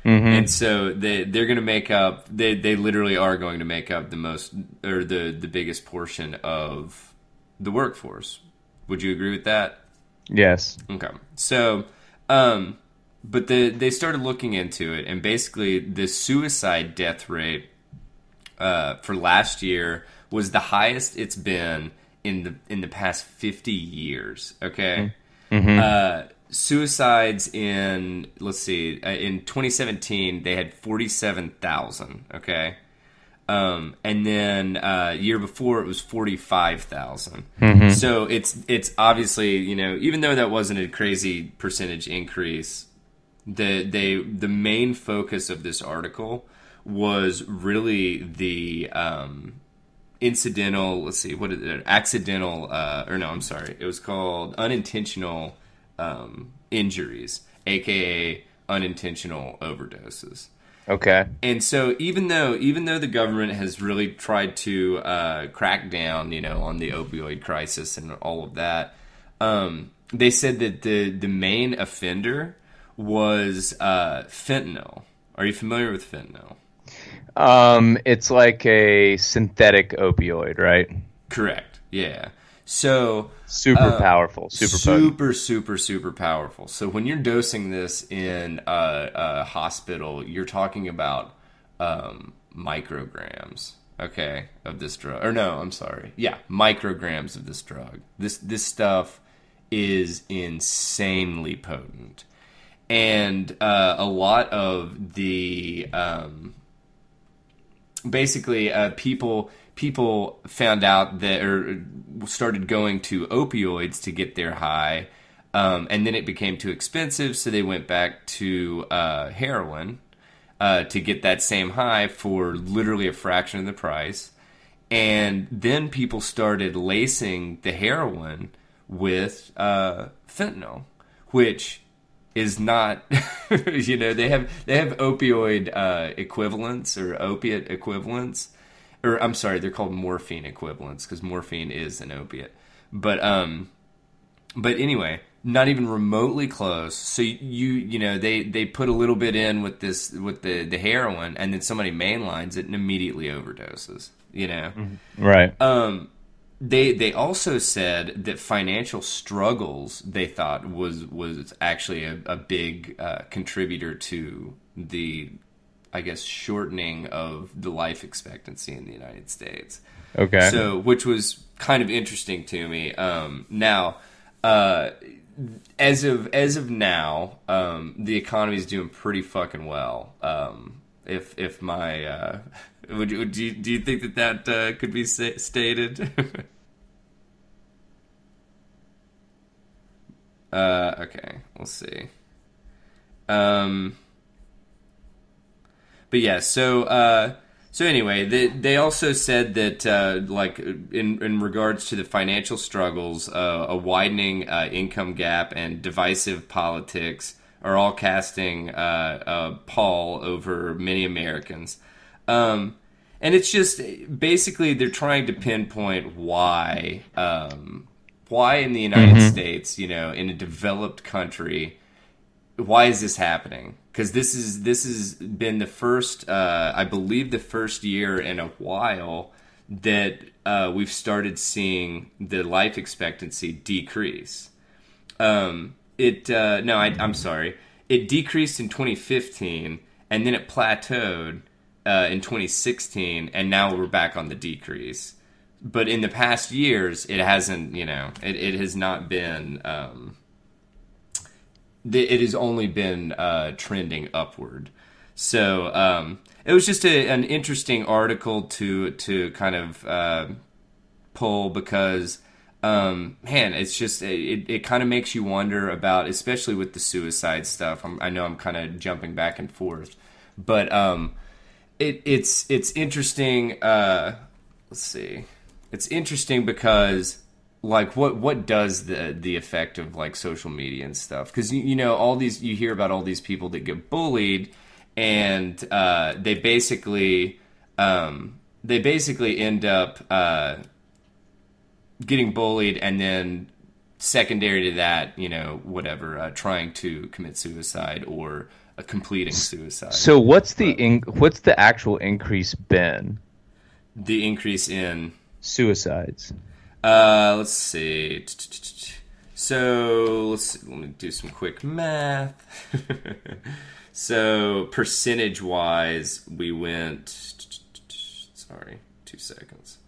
Speaker 2: Mm-hmm.
Speaker 1: And so they're going to make up. They literally are going to make up the most or the biggest portion of the workforce. Would you agree with that?
Speaker 2: Yes.
Speaker 1: Okay. So, but they started looking into it, and basically the suicide death rate for last year was the highest it's been in the past 50 years. Okay.
Speaker 2: Mm-hmm.
Speaker 1: Suicides in, let's see, in 2017 they had 47,000. Okay. And then year before it was 45,000.
Speaker 2: Mm-hmm.
Speaker 1: So it's obviously, even though that wasn't a crazy percentage increase, the main focus of this article was really the incidental, let's see, what is it, accidental, or no, I'm sorry, it was called unintentional injuries, aka unintentional overdoses.
Speaker 2: Okay.
Speaker 1: And so even though the government has really tried to crack down, on the opioid crisis and all of that, they said that the main offender was fentanyl. Are you familiar with fentanyl?
Speaker 2: It's like a synthetic opioid, right?
Speaker 1: Correct. Yeah. So
Speaker 2: Super powerful, super potent.
Speaker 1: super powerful. So when you're dosing this in a hospital, you're talking about micrograms, okay, of this drug. Or no, I'm sorry. Yeah, micrograms of this drug. This stuff is insanely potent, and a lot of the basically people found out that or started going to opioids to get their high, and then it became too expensive, so they went back to heroin to get that same high for literally a fraction of the price. And then people started lacing the heroin with fentanyl, which is not, they have opioid equivalents or opiate equivalents, or I'm sorry, they're called morphine equivalents because morphine is an opiate. But anyway, not even remotely close. So they put a little bit in with the heroin, and then somebody mainlines it and immediately overdoses.
Speaker 2: Right.
Speaker 1: They also said that financial struggles they thought was actually a big contributor to the, I guess, shortening of the life expectancy in the United States.
Speaker 2: Okay.
Speaker 1: So, which was kind of interesting to me. Now, as of now, the economy is doing pretty fucking well. If my do you think that could be stated? Okay, we'll see. But yeah, so anyway, they also said that like in regards to the financial struggles, a widening income gap and divisive politics are all casting a pall over many Americans. And it's just basically they're trying to pinpoint why in the United States, in a developed country, why is this happening? Because this has been the first, I believe, the first year in a while that we've started seeing the life expectancy decrease. I'm sorry. It decreased in 2015, and then it plateaued in 2016, and now we're back on the decrease. but in the past years, it hasn't, it has not been, it has only been trending upward. So it was just an interesting article to kind of pull because, man, it's just it kind of makes you wonder about, especially with the suicide stuff. I know I'm kind of jumping back and forth, but it's interesting. Let's see, it's interesting because, like, what does the effect of like social media and stuff? Because you hear about all these people that get bullied, and they basically end up getting bullied, and then secondary to that, trying to commit suicide or completing suicide.
Speaker 2: So what's the actual increase been?
Speaker 1: The increase in
Speaker 2: suicides.
Speaker 1: Let's see. So let me do some quick math. So percentage-wise, we went. Sorry, 2 seconds.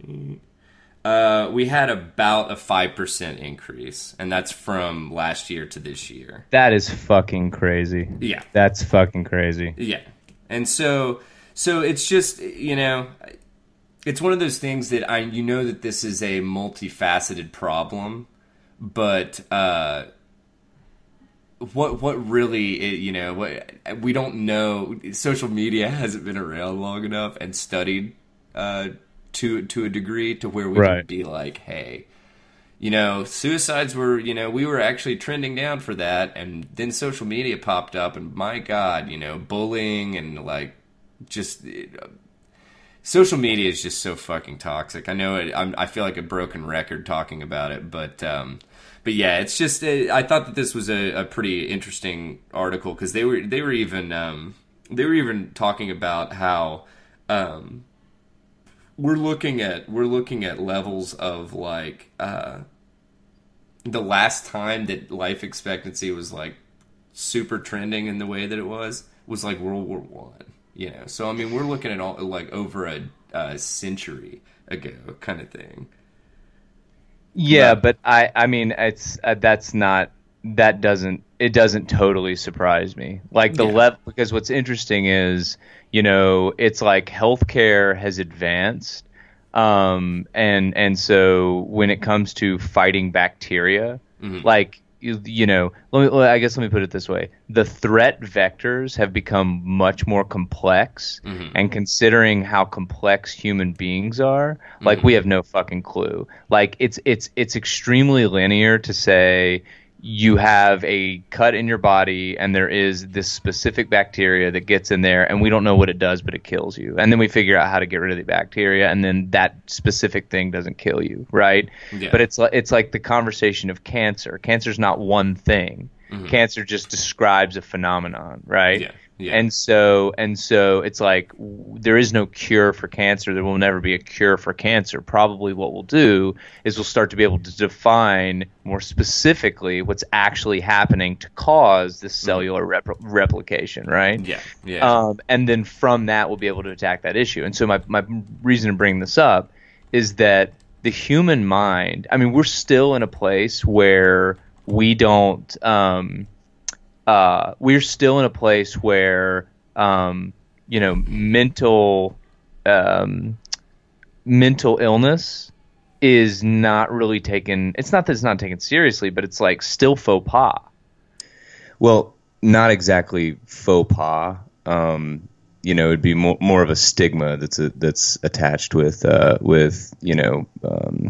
Speaker 1: We had about a 5% increase, and that's from last year to this year.
Speaker 2: That is fucking crazy.
Speaker 1: Yeah,
Speaker 2: that's fucking crazy.
Speaker 1: Yeah, and so it's just it's one of those things that that this is a multifaceted problem, but what really what we don't know. Social media hasn't been around long enough and studied to a degree to where we can be like, hey, suicides were, we were actually trending down for that, and then social media popped up, and my God, bullying and like just social media is just so fucking toxic. I know I feel like a broken record talking about it, but yeah, it's just I thought that this was a pretty interesting article because they were even talking about how we're looking at levels of like the last time that life expectancy was like super trending in the way that it was like World War One. So I mean, we're looking at all like over a century ago kind of thing.
Speaker 2: Yeah, but I mean, it's it doesn't totally surprise me. Like the level, because what's interesting is, it's like healthcare has advanced, and so when it comes to fighting bacteria, like let me put it this way: the threat vectors have become much more complex, and considering how complex human beings are, like we have no fucking clue. Like it's extremely linear to say you have a cut in your body and there is this specific bacteria that gets in there and we don't know what it does, but it kills you. And then we figure out how to get rid of the bacteria, and then that specific thing doesn't kill you, right? Yeah. But it's like the conversation of cancer. Cancer's not one thing. Cancer just describes a phenomenon, right? Yeah. Yeah. And so it's like there is no cure for cancer. There will never be a cure for cancer. Probably what we'll do is we'll start to be able to define more specifically what's actually happening to cause this cellular replication, right? Yeah. Yeah. And then from that, we'll be able to attack that issue. And so my reason to bring this up is that the human mind, I mean, we're still in a place where we don't we're still in a place where mental illness is not really taken. It's not that it's not taken seriously, but it's like still faux pas.
Speaker 3: Well, not exactly faux pas. It'd be more of a stigma that's attached with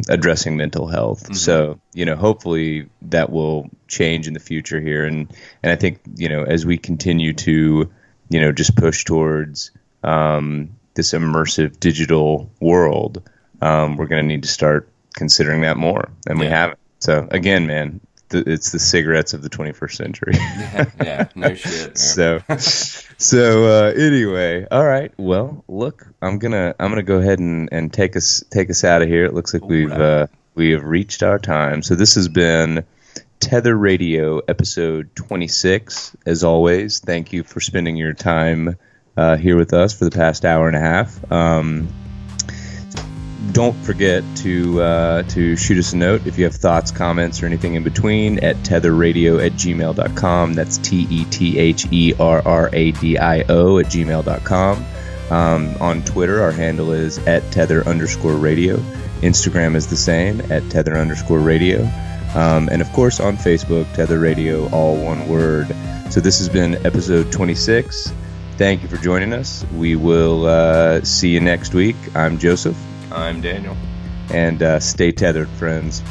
Speaker 3: addressing mental health. Mm-hmm. So hopefully that will change in the future here, and I think as we continue to just push towards this immersive digital world, we're going to need to start considering that more, and we haven't. So again, man, it's the cigarettes of the 21st century.
Speaker 1: yeah, no shit. Man.
Speaker 3: So anyway, all right. Well, look, I'm gonna go ahead and take us out of here. It looks like we have reached our time. So this has been Tether Radio episode 26. As always, thank you for spending your time here with us for the past hour and a half. don't forget to shoot us a note if you have thoughts, comments, or anything in between at tetherradio@gmail.com. That's TETHERRADIO@gmail.com. On Twitter, our handle is @tether_radio. Instagram is the same, @tether_radio. And of course on Facebook, Tether Radio, all one word. So this has been episode 26. Thank you for joining us. We will see you next week. I'm Joseph.
Speaker 1: I'm Daniel.
Speaker 3: And stay tethered, friends.